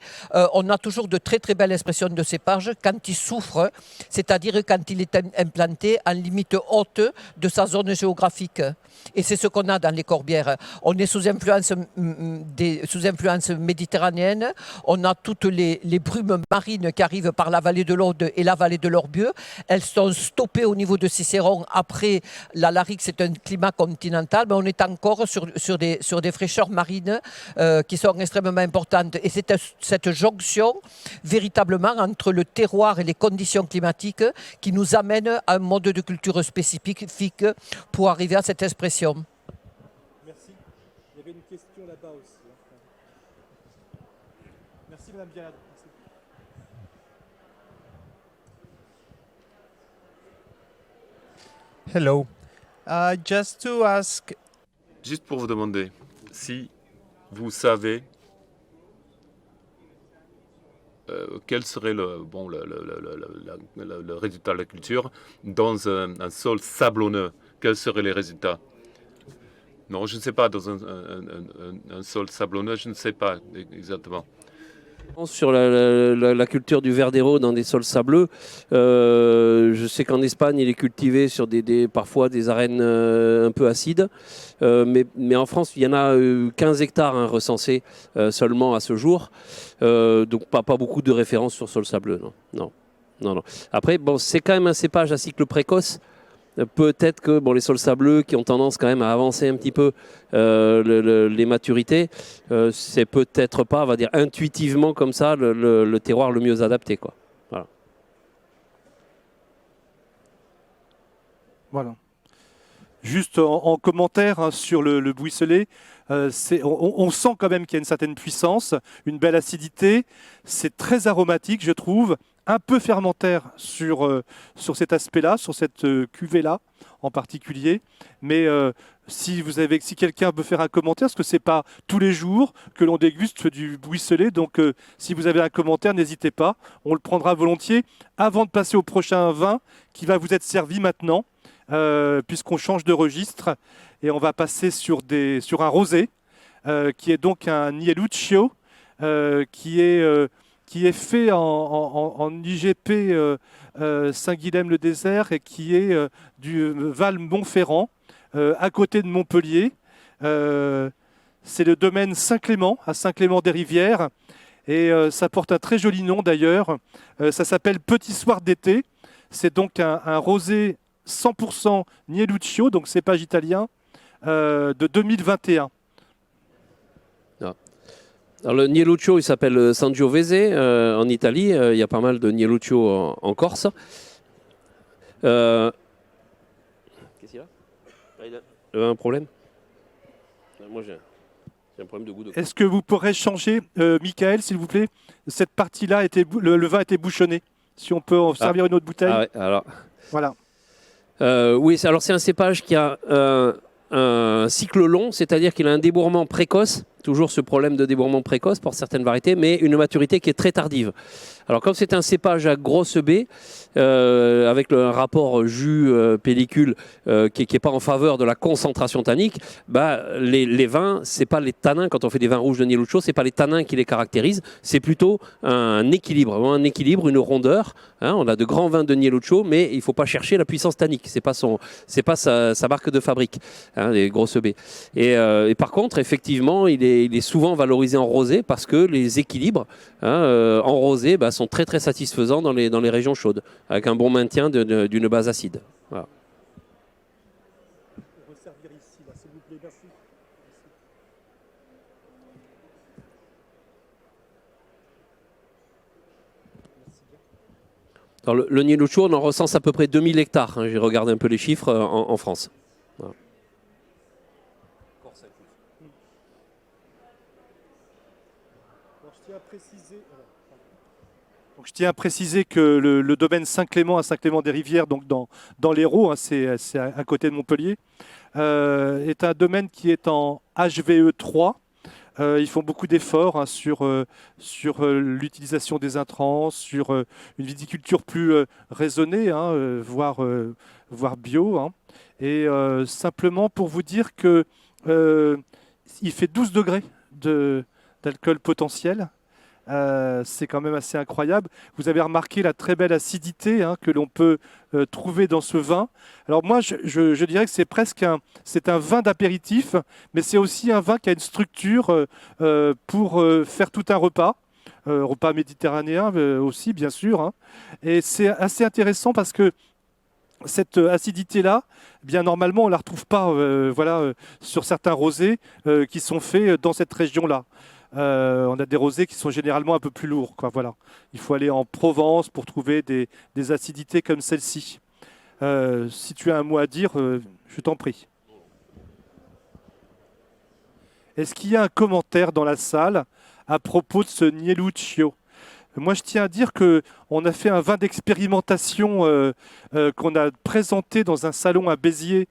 Speaker 4: on a toujours de très très belles expressions de cépages quand il souffre, c'est-à-dire quand il est implanté en limite haute de sa zone géographique. Et c'est ce qu'on a dans les Corbières. On est sous influence méditerranéenne. On a toutes les brumes marines qui arrivent par la vallée de l'Aude et la vallée de l'Orbieu. Elles sont stoppées au niveau de Cicéron. Après, la Larique, c'est un climat continental, mais on est encore sur des fraîcheurs marines qui sont extrêmement importantes. Et c'est cette jonction, véritablement, entre le terroir et les conditions climatiques qui nous amène à un mode de culture spécifique pour arriver à cette expression.
Speaker 1: Merci. Il y avait une question là-bas aussi. Merci Madame Bialade.
Speaker 8: Hello. Just to ask.
Speaker 9: Juste pour vous demander si vous savez quel serait le résultat de la culture dans un sol sablonneux. Quels seraient les résultats? Non, je ne sais pas, dans un sol sablonneux, je ne sais pas exactement.
Speaker 2: Sur la culture du verdero dans des sols sableux, je sais qu'en Espagne, il est cultivé sur parfois des arènes un peu acides, mais en France, il y en a 15 hectares recensés seulement à ce jour, donc pas beaucoup de références sur sol sableux. Non. Après, bon, c'est quand même un cépage à cycle précoce. Peut-être que les sols sableux qui ont tendance quand même à avancer un petit peu les maturités, c'est peut-être pas, on va dire, intuitivement comme ça le terroir le mieux adapté, quoi.
Speaker 1: Voilà. Juste en commentaire sur le buisselet, on sent quand même qu'il y a une certaine puissance, une belle acidité. C'est très aromatique, je trouve, un peu fermentaire sur cet aspect-là, sur cette cuvée-là en particulier. Mais si quelqu'un veut faire un commentaire, parce que c'est pas tous les jours que l'on déguste du buisselet, donc si vous avez un commentaire, n'hésitez pas, on le prendra volontiers avant de passer au prochain vin qui va vous être servi maintenant. Puisqu'on change de registre et on va passer sur un rosé qui est donc un Nieluccio qui est fait en IGP Saint-Guilhem-le-Désert et qui est du Val Montferrand à côté de Montpellier. C'est le domaine Saint-Clément à Saint-Clément-des-Rivières et ça porte un très joli nom d'ailleurs. Ça s'appelle Petit Soir d'été. C'est donc un rosé 100% Nieluccio, donc cépage italien, de 2021.
Speaker 2: Alors, le Nieluccio, il s'appelle Sangiovese en Italie. Il y a pas mal de Nieluccio en Corse. Qu'est-ce qu'il y a? Il y a un problème? Moi, j'ai un problème de goût de...
Speaker 1: Est-ce que vous pourrez changer, Michael, s'il vous plaît? Cette partie-là, le vin était bouchonné. Si on peut en servir une autre bouteille.
Speaker 2: Ah ouais, alors...
Speaker 1: Voilà.
Speaker 2: Oui, alors c'est un cépage qui a un cycle long, c'est-à-dire qu'il a un débourrement précoce, toujours ce problème de débourrement précoce pour certaines variétés, mais une maturité qui est très tardive. Alors comme c'est un cépage à grosse baie, avec un rapport jus-pellicule qui n'est pas en faveur de la concentration tannique, les vins, c'est pas les tanins, quand on fait des vins rouges de Nieluccio, c'est pas les tanins qui les caractérisent, c'est plutôt un équilibre, une rondeur. On a de grands vins de Nieluccio, mais il ne faut pas chercher la puissance tannique, c'est pas sa marque de fabrique, les grosses baies. Et par contre, effectivement, il est souvent valorisé en rosé parce que les équilibres en rosé sont très très satisfaisants dans les régions chaudes, avec un bon maintien d'une base acide. Voilà. Alors, le Nieluccio, on en recense à peu près 2000 hectares. J'ai regardé un peu les chiffres en France. Voilà.
Speaker 1: Donc, je tiens à préciser que le domaine Saint-Clément à Saint-Clément-des-Rivières, donc dans l'Hérault, c'est à côté de Montpellier, est un domaine qui est en HVE 3. Ils font beaucoup d'efforts sur l'utilisation des intrants, sur une viticulture plus raisonnée, voire bio. Et simplement pour vous dire que il fait 12 degrés d'alcool potentiel. C'est quand même assez incroyable. Vous avez remarqué la très belle acidité que l'on peut trouver dans ce vin. Alors moi, je dirais que c'est un vin d'apéritif, mais c'est aussi un vin qui a une structure pour faire tout un repas. Repas méditerranéen aussi, bien sûr. Et c'est assez intéressant parce que cette acidité-là, bien normalement, on ne la retrouve pas sur certains rosés qui sont faits dans cette région-là. On a des rosés qui sont généralement un peu plus lourds. Voilà. Il faut aller en Provence pour trouver des acidités comme celle-ci. Si tu as un mot à dire, je t'en prie. Est-ce qu'il y a un commentaire dans la salle à propos de ce Nieluccio? Moi, je tiens à dire qu'on a fait un vin d'expérimentation qu'on a présenté dans un salon à Béziers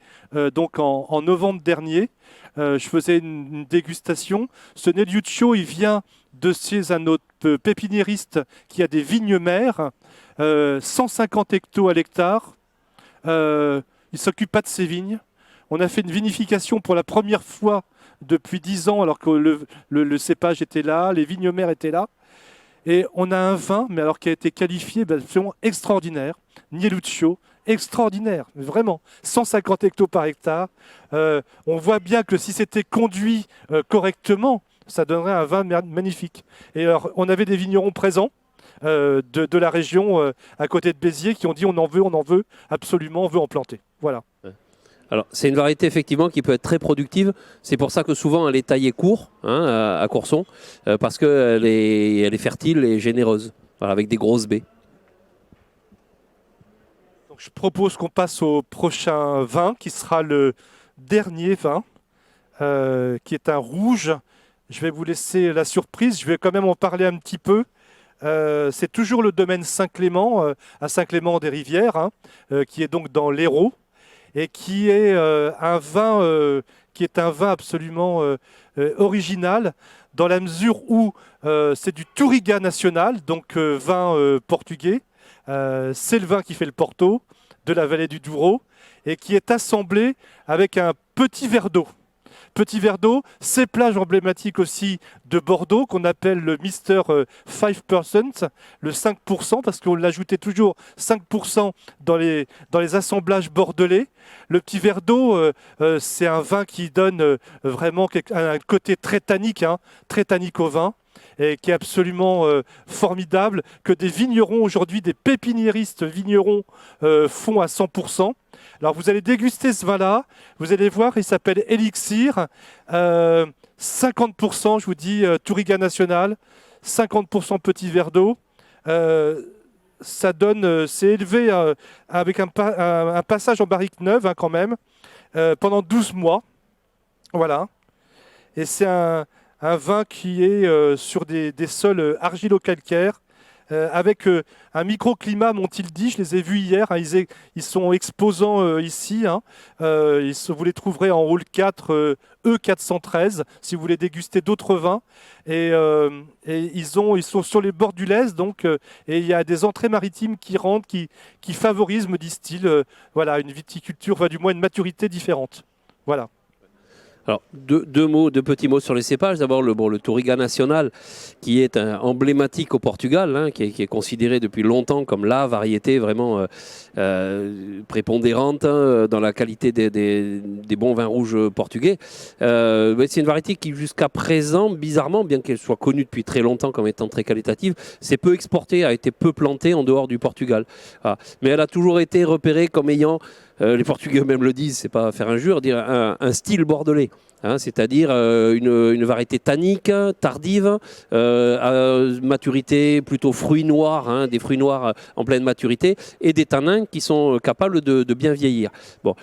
Speaker 1: donc en novembre dernier. Je faisais une dégustation. Ce Nieluccio, il vient de chez un autre pépiniériste qui a des vignes mères, 150 hectos à l'hectare. Il ne s'occupe pas de ses vignes. On a fait une vinification pour la première fois depuis 10 ans, alors que le cépage était là, les vignes mères étaient là. Et on a un vin, mais alors qui a été qualifié absolument extraordinaire, Nieluccio, extraordinaire, vraiment, 150 hectos par hectare. On voit bien que si c'était conduit correctement, ça donnerait un vin magnifique. Et alors, on avait des vignerons présents de la région à côté de Béziers qui ont dit on en veut absolument, on veut en planter. Voilà.
Speaker 2: Alors, c'est une variété effectivement qui peut être très productive. C'est pour ça que souvent elle est taillée court, à Courson, parce qu'elle est fertile et généreuse, voilà, avec des grosses baies.
Speaker 1: Donc, je propose qu'on passe au prochain vin, qui sera le dernier vin, qui est un rouge. Je vais vous laisser la surprise. Je vais quand même en parler un petit peu. C'est toujours le domaine Saint-Clément, à Saint-Clément-des-Rivières, qui est donc dans l'Hérault, et qui est un vin absolument original, dans la mesure où c'est du Touriga national, donc vin portugais. C'est le vin qui fait le Porto, de la vallée du Douro, et qui est assemblé avec un petit verre d'eau. Petit verre d'eau, céplage emblématique aussi de Bordeaux, qu'on appelle le Mister 5%, le 5%, parce qu'on l'ajoutait toujours 5% dans les assemblages bordelais. Le petit verre d'eau, c'est un vin qui donne vraiment un côté très tannique au vin, et qui est absolument formidable, que des vignerons aujourd'hui, des pépiniéristes vignerons font à 100%. Alors vous allez déguster ce vin-là, vous allez voir, il s'appelle Elixir, 50%, je vous dis, Touriga National, 50% petit verre d'eau. Ça donne, c'est élevé avec un passage en barrique neuve quand même, pendant 12 mois. Voilà. Et c'est un vin qui est sur des sols argilo-calcaires, avec un microclimat, m'ont-ils dit, je les ai vus hier, ils sont exposants ici, vous les trouverez en hall 4 E413 si vous voulez déguster d'autres vins, et ils sont sur les bords du Lez, donc, et il y a des entrées maritimes qui rentrent, qui favorisent, me disent-ils, voilà, une viticulture, enfin, du moins une maturité différente. Voilà.
Speaker 2: Alors, deux petits mots sur les cépages. D'abord, le Touriga National, qui est emblématique au Portugal, qui est considéré depuis longtemps comme la variété vraiment prépondérante dans la qualité des bons vins rouges portugais. C'est une variété qui, jusqu'à présent, bizarrement, bien qu'elle soit connue depuis très longtemps comme étant très qualitative, c'est peu exportée, a été peu plantée en dehors du Portugal. Voilà. Mais elle a toujours été repérée comme ayant, les Portugais eux-mêmes le disent, c'est pas faire injure, dire un style bordelais. C'est-à-dire une variété tannique, tardive, à maturité plutôt fruits noirs, des fruits noirs en pleine maturité, et des tanins qui sont capables de bien vieillir. Bon,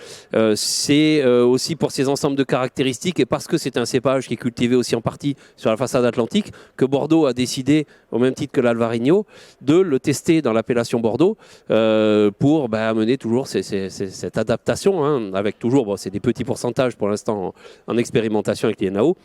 Speaker 2: c'est aussi pour ces ensembles de caractéristiques, et parce que c'est un cépage qui est cultivé aussi en partie sur la façade atlantique, que Bordeaux a décidé, au même titre que l'Alvarinho, de le tester dans l'appellation Bordeaux pour amener toujours cette adaptation, avec toujours, c'est des petits pourcentages pour l'instant en expérimentation avec les NAO,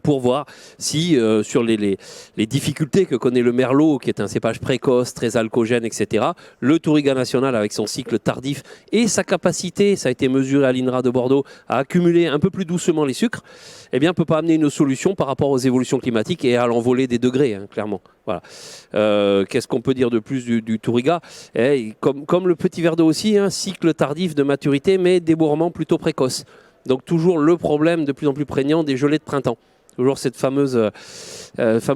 Speaker 2: pour voir si sur les difficultés que connaît le Merlot, qui est un cépage précoce, très alcoogène, etc., le Touriga National avec son cycle tardif et sa capacité, ça a été mesuré à l'INRA de Bordeaux, à accumuler un peu plus doucement les sucres, eh bien, ne peut pas amener une solution par rapport aux évolutions climatiques et à l'envolée des degrés, clairement. Voilà. Qu'est-ce qu'on peut dire de plus du Touriga? Comme le petit verre d'eau aussi, cycle tardif de maturité, mais débourrement plutôt précoce. Donc toujours le problème de plus en plus prégnant des gelées de printemps. Toujours cette fameuse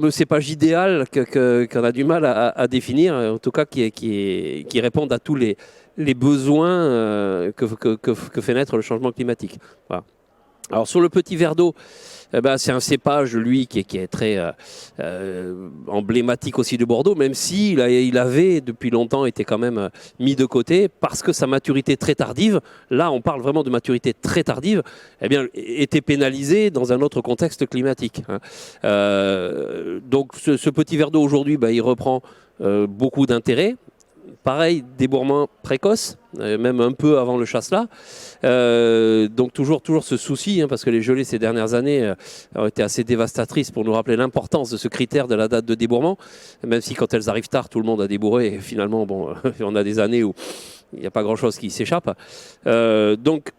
Speaker 2: cépage idéal qu'on a du mal à définir, en tout cas qui répondent à tous les besoins que fait naître le changement climatique. Voilà. Alors sur le petit verre d'eau, c'est un cépage, lui, qui est très emblématique aussi de Bordeaux, même s'il avait depuis longtemps été quand même mis de côté, parce que sa maturité très tardive, là on parle vraiment de maturité très tardive, était pénalisée dans un autre contexte climatique. Donc ce petit verre d'eau aujourd'hui, il reprend beaucoup d'intérêt. Pareil, débourrement précoce, même un peu avant le chasselas. Donc toujours ce souci, parce que les gelées ces dernières années ont été assez dévastatrices pour nous rappeler l'importance de ce critère de la date de débourrement, même si quand elles arrivent tard, tout le monde a débourré, et finalement, on a des années où il n'y a pas grand-chose qui s'échappe. Donc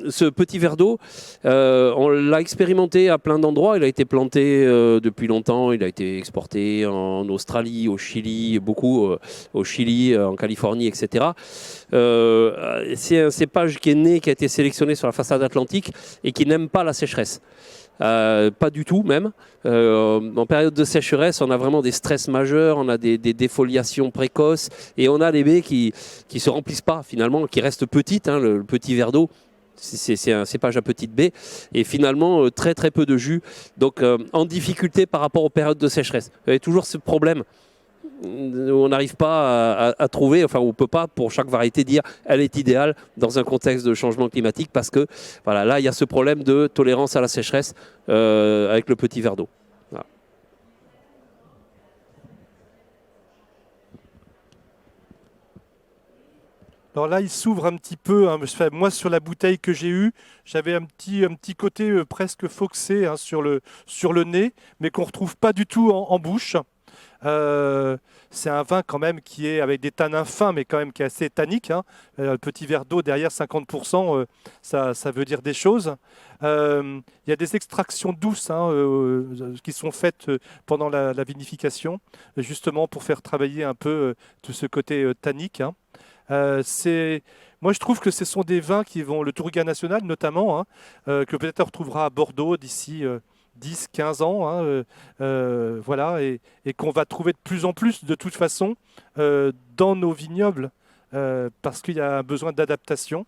Speaker 2: ce petit verre d'eau, on l'a expérimenté à plein d'endroits. Il a été planté depuis longtemps. Il a été exporté en Australie, au Chili, beaucoup au Chili, en Californie, etc. C'est un cépage qui est né, qui a été sélectionné sur la façade atlantique et qui n'aime pas la sécheresse. Pas du tout même. En période de sécheresse, on a vraiment des stress majeurs, on a des défoliations précoces et on a les baies qui se remplissent pas finalement, qui restent petites, hein, le petit verre d'eau. C'est un cépage à petite baie et finalement très très peu de jus, donc en difficulté par rapport aux périodes de sécheresse. Il y a toujours ce problème où on n'arrive pas à trouver, enfin on ne peut pas pour chaque variété dire elle est idéale dans un contexte de changement climatique parce que voilà, là il y a ce problème de tolérance à la sécheresse avec le petit verre d'eau. Voilà.
Speaker 1: Alors là, il s'ouvre un petit peu. Hein. Moi, sur la bouteille que j'ai eue, j'avais un petit côté presque foxé hein, sur le nez, mais qu'on ne retrouve pas du tout en bouche. C'est un vin quand même qui est avec des tanins fins, mais quand même qui est assez tannique. Hein. Le petit verre d'eau derrière 50%, ça veut dire des choses. Il y a des extractions douces hein, qui sont faites pendant la vinification, justement pour faire travailler un peu tout ce côté tannique. Hein. Moi, je trouve que ce sont des vins qui vont, le Touriga National notamment, hein, que peut-être on retrouvera à Bordeaux d'ici 10-15 ans, hein, voilà, et qu'on va trouver de plus en plus de toute façon dans nos vignobles, parce qu'il y a un besoin d'adaptation.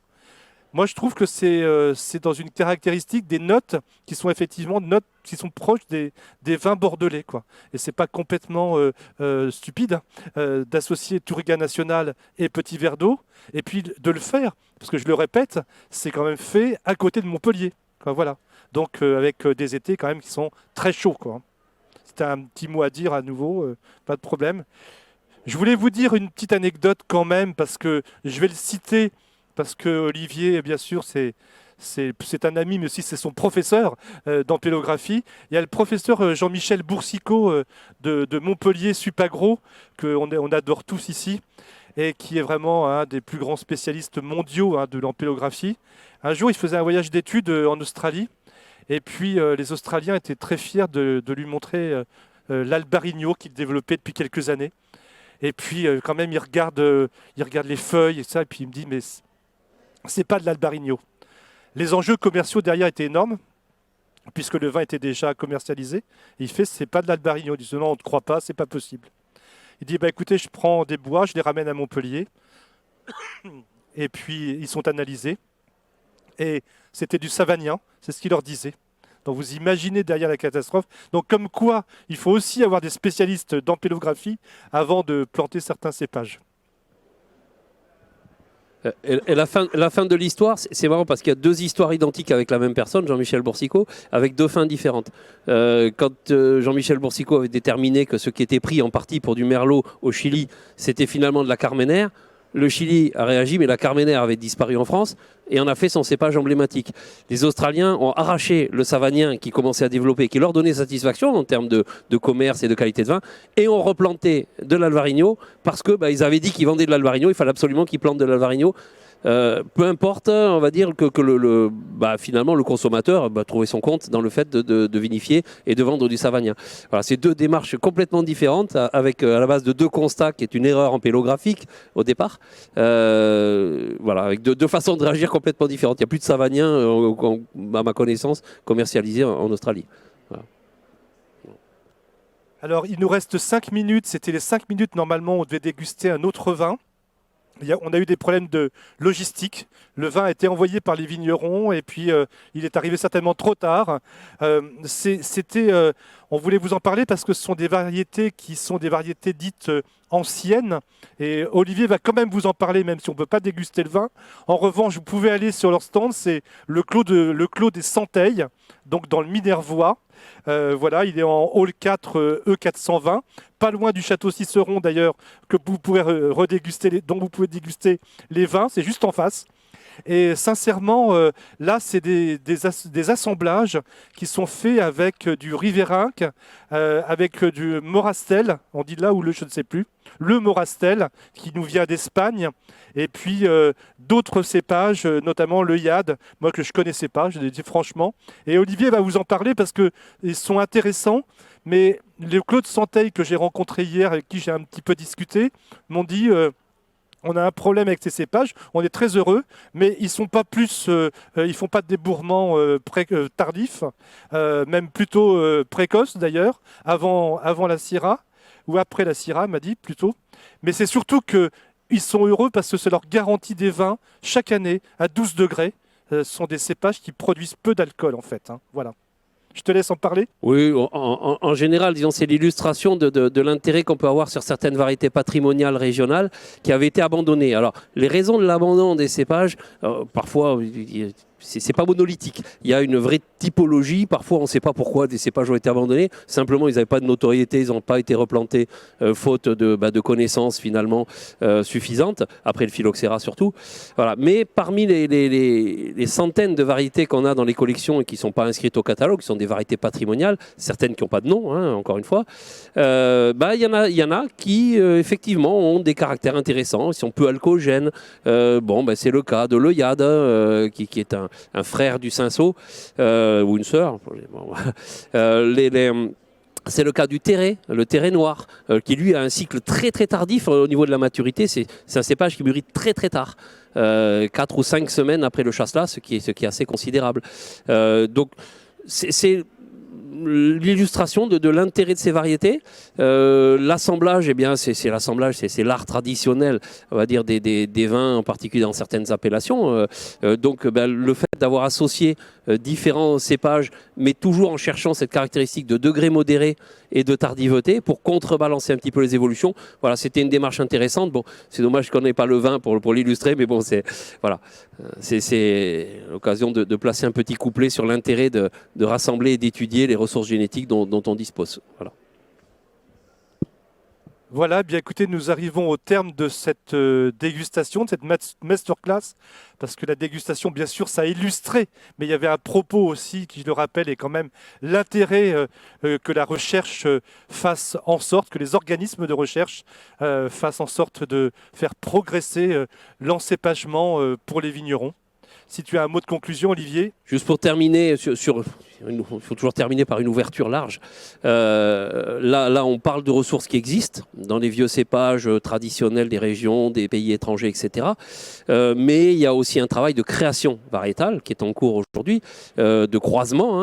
Speaker 1: Moi, je trouve que c'est dans une caractéristique des notes qui sont effectivement notes qui sont proches des vins bordelais, quoi. Et c'est pas complètement stupide d'associer Touriga National et Petit Verre d'eau, et puis de le faire, parce que je le répète, c'est quand même fait à côté de Montpellier, quoi, voilà. Donc avec des étés quand même qui sont très chauds, quoi. C'était un petit mot à dire à nouveau, pas de problème. Je voulais vous dire une petite anecdote quand même, parce que je vais le citer. Parce que Olivier, bien sûr, c'est un ami, mais aussi c'est son professeur d'ampélographie. Il y a le professeur Jean-Michel Boursicot de Montpellier Supagro, qu'on adore tous ici, et qui est vraiment un des plus grands spécialistes mondiaux hein, de l'ampélographie. Un jour, il faisait un voyage d'études en Australie, et puis les Australiens étaient très fiers de lui montrer l'Albarino qu'il développait depuis quelques années. Et puis, quand même, il regarde les feuilles et ça, et puis il me dit, mais c'est pas de l'Albarino. Les enjeux commerciaux derrière étaient énormes, puisque le vin était déjà commercialisé. Et il fait, c'est pas de l'Albarino. Il dit, non, on ne te croit pas, c'est pas possible. Il dit, bah, écoutez, je prends des bois, je les ramène à Montpellier, et puis ils sont analysés. Et c'était du savagnin, c'est ce qu'il leur disait. Donc vous imaginez derrière la catastrophe. Donc comme quoi, il faut aussi avoir des spécialistes d'ampélographie avant de planter certains cépages.
Speaker 2: Et la fin de l'histoire, c'est marrant parce qu'il y a deux histoires identiques avec la même personne, Jean-Michel Boursicot, avec deux fins différentes. Quand Jean-Michel Boursicot avait déterminé que ce qui était pris en partie pour du merlot au Chili, c'était finalement de la Carmenère, le Chili a réagi, mais la Carmenère avait disparu en France et en a fait son cépage emblématique. Les Australiens ont arraché le savagnin qui commençait à développer, qui leur donnait satisfaction en termes de commerce et de qualité de vin, et ont replanté de l'Albarino parce que ils avaient dit qu'ils vendaient de l'Albarino, il fallait absolument qu'ils plantent de l'Albarino. Peu importe, on va dire que finalement le consommateur trouvait son compte dans le fait de vinifier et de vendre du savagnin. Voilà, c'est deux démarches complètement différentes avec à la base de deux constats qui est une erreur ampélographique au départ. Voilà, avec deux façons de réagir complètement différentes. Il n'y a plus de savagnin, à ma connaissance, commercialisé en Australie. Voilà.
Speaker 1: Alors il nous reste 5 minutes, c'était les 5 minutes normalement où on devait déguster un autre vin. On a eu des problèmes de logistique. Le vin a été envoyé par les vignerons et puis il est arrivé certainement trop tard. On voulait vous en parler parce que ce sont des variétés qui sont des variétés dites anciennes. Et Olivier va quand même vous en parler, même si on ne peut pas déguster le vin. En revanche, vous pouvez aller sur leur stand, c'est le clos des Santeilles, donc dans le Minervois. Voilà, il est en hall 4 E420, pas loin du château Ciceron d'ailleurs, que vous pourrez dont vous pouvez déguster les vins, c'est juste en face. Et sincèrement, là, c'est des assemblages qui sont faits avec du Riverinque, avec du Morastel, on dit là ou le, je ne sais plus, le Morastel qui nous vient d'Espagne, et puis d'autres cépages, notamment le Yad, moi que je ne connaissais pas, je l'ai dit franchement. Et Olivier va vous en parler parce qu'ils sont intéressants, mais le Claude Santeil que j'ai rencontré hier, avec qui j'ai un petit peu discuté, m'ont dit... on a un problème avec ces cépages, on est très heureux, mais ils sont pas plus, ils font pas de débourrement tardif, même plutôt précoce d'ailleurs, avant la Syrah, ou après la Syrah, m'a dit plutôt. Mais c'est surtout qu'ils sont heureux parce que c'est leur garantie des vins chaque année à 12 degrés. Ce sont des cépages qui produisent peu d'alcool en fait. Hein. Voilà. Je te laisse en parler.
Speaker 2: Oui, en général, disons, c'est l'illustration de l'intérêt qu'on peut avoir sur certaines variétés patrimoniales régionales qui avaient été abandonnées. Alors, les raisons de l'abandon des cépages, parfois, c'est pas monolithique. Il y a une vraie typologie. Parfois, on ne sait pas pourquoi des cépages ont été abandonnés. Simplement, ils n'avaient pas de notoriété, ils n'ont pas été replantés, faute de connaissances finalement suffisantes. Après le phylloxéra surtout. Voilà. Mais parmi les centaines de variétés qu'on a dans les collections et qui ne sont pas inscrites au catalogue, qui sont des variétés patrimoniales, certaines qui n'ont pas de nom, hein, encore une fois, il y en a qui effectivement ont des caractères intéressants, ils sont peu alcoogènes. C'est le cas de l'Oyade, qui est un frère du cinsault, ou une sœur. C'est le cas du Terré, le Terré noir, qui lui a un cycle très très tardif au niveau de la maturité. C'est un cépage qui mûrit très très tard, 4 ou 5 semaines après le chasselas, ce qui est assez considérable. Donc c'est l'illustration de l'intérêt de ces variétés. L'assemblage, eh bien, c'est l'assemblage, c'est l'art traditionnel, on va dire, des vins, en particulier dans certaines appellations. Le fait d'avoir associé différents cépages, mais toujours en cherchant cette caractéristique de degré modéré et de tardiveté pour contrebalancer un petit peu les évolutions. Voilà, c'était une démarche intéressante. Bon, c'est dommage qu'on n'ait pas le vin pour l'illustrer, mais bon, c'est l'occasion de placer un petit couplet sur l'intérêt de rassembler et d'étudier les ressources génétiques dont on dispose. Voilà.
Speaker 1: Voilà, bien écoutez, nous arrivons au terme de cette dégustation, de cette masterclass, parce que la dégustation, bien sûr, ça a illustré, mais il y avait un propos aussi, qui, je le rappelle, est quand même l'intérêt que la recherche fasse en sorte, que les organismes de recherche fassent en sorte de faire progresser l'encépagement pour les vignerons. Si tu as un mot de conclusion, Olivier.
Speaker 2: Juste pour terminer, il faut toujours terminer par une ouverture large. Là, on parle de ressources qui existent dans les vieux cépages traditionnels des régions, des pays étrangers, etc. Mais il y a aussi un travail de création variétale qui est en cours aujourd'hui, de croisement,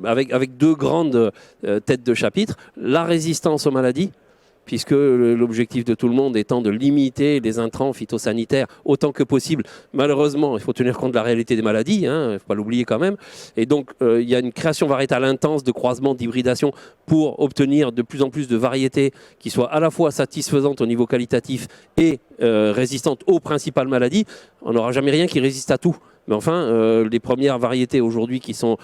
Speaker 2: avec deux grandes têtes de chapitre. La résistance aux maladies, puisque l'objectif de tout le monde étant de limiter les intrants phytosanitaires autant que possible. Malheureusement, il faut tenir compte de la réalité des maladies, il ne faut pas l'oublier quand même. Et donc, il y a une création variétale intense de croisement, d'hybridation pour obtenir de plus en plus de variétés qui soient à la fois satisfaisantes au niveau qualitatif et résistantes aux principales maladies. On n'aura jamais rien qui résiste à tout. Mais enfin, les premières variétés aujourd'hui qui sont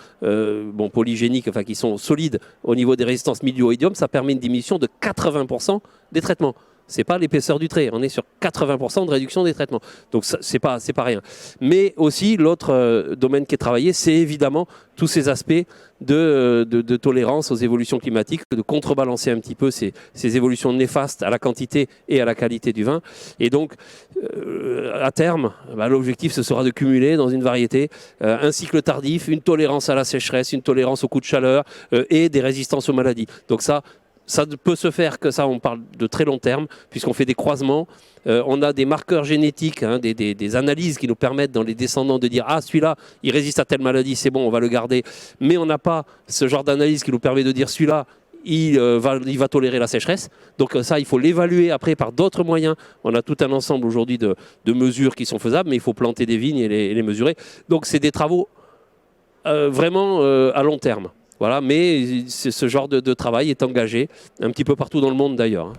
Speaker 2: polygéniques, enfin qui sont solides au niveau des résistances mildio-oïdium, ça permet une diminution de 80% des traitements. Ce n'est pas l'épaisseur du trait, on est sur 80% de réduction des traitements. Donc c'est pas rien. Mais aussi, l'autre domaine qui est travaillé, c'est évidemment tous ces aspects de tolérance aux évolutions climatiques, de contrebalancer un petit peu ces évolutions néfastes à la quantité et à la qualité du vin. Et donc, à terme, l'objectif, ce sera de cumuler dans une variété un cycle tardif, une tolérance à la sécheresse, une tolérance aux coups de chaleur et des résistances aux maladies. Donc ça ne peut se faire que ça, on parle de très long terme, puisqu'on fait des croisements. On a des marqueurs génétiques, des analyses qui nous permettent dans les descendants de dire « Ah, celui-là, il résiste à telle maladie, c'est bon, on va le garder. » Mais on n'a pas ce genre d'analyse qui nous permet de dire « Celui-là, il va tolérer la sécheresse. » Donc ça, il faut l'évaluer après par d'autres moyens. On a tout un ensemble aujourd'hui de mesures qui sont faisables, mais il faut planter des vignes et les mesurer. Donc c'est des travaux vraiment à long terme. Voilà, mais ce genre de travail est engagé un petit peu partout dans le monde d'ailleurs.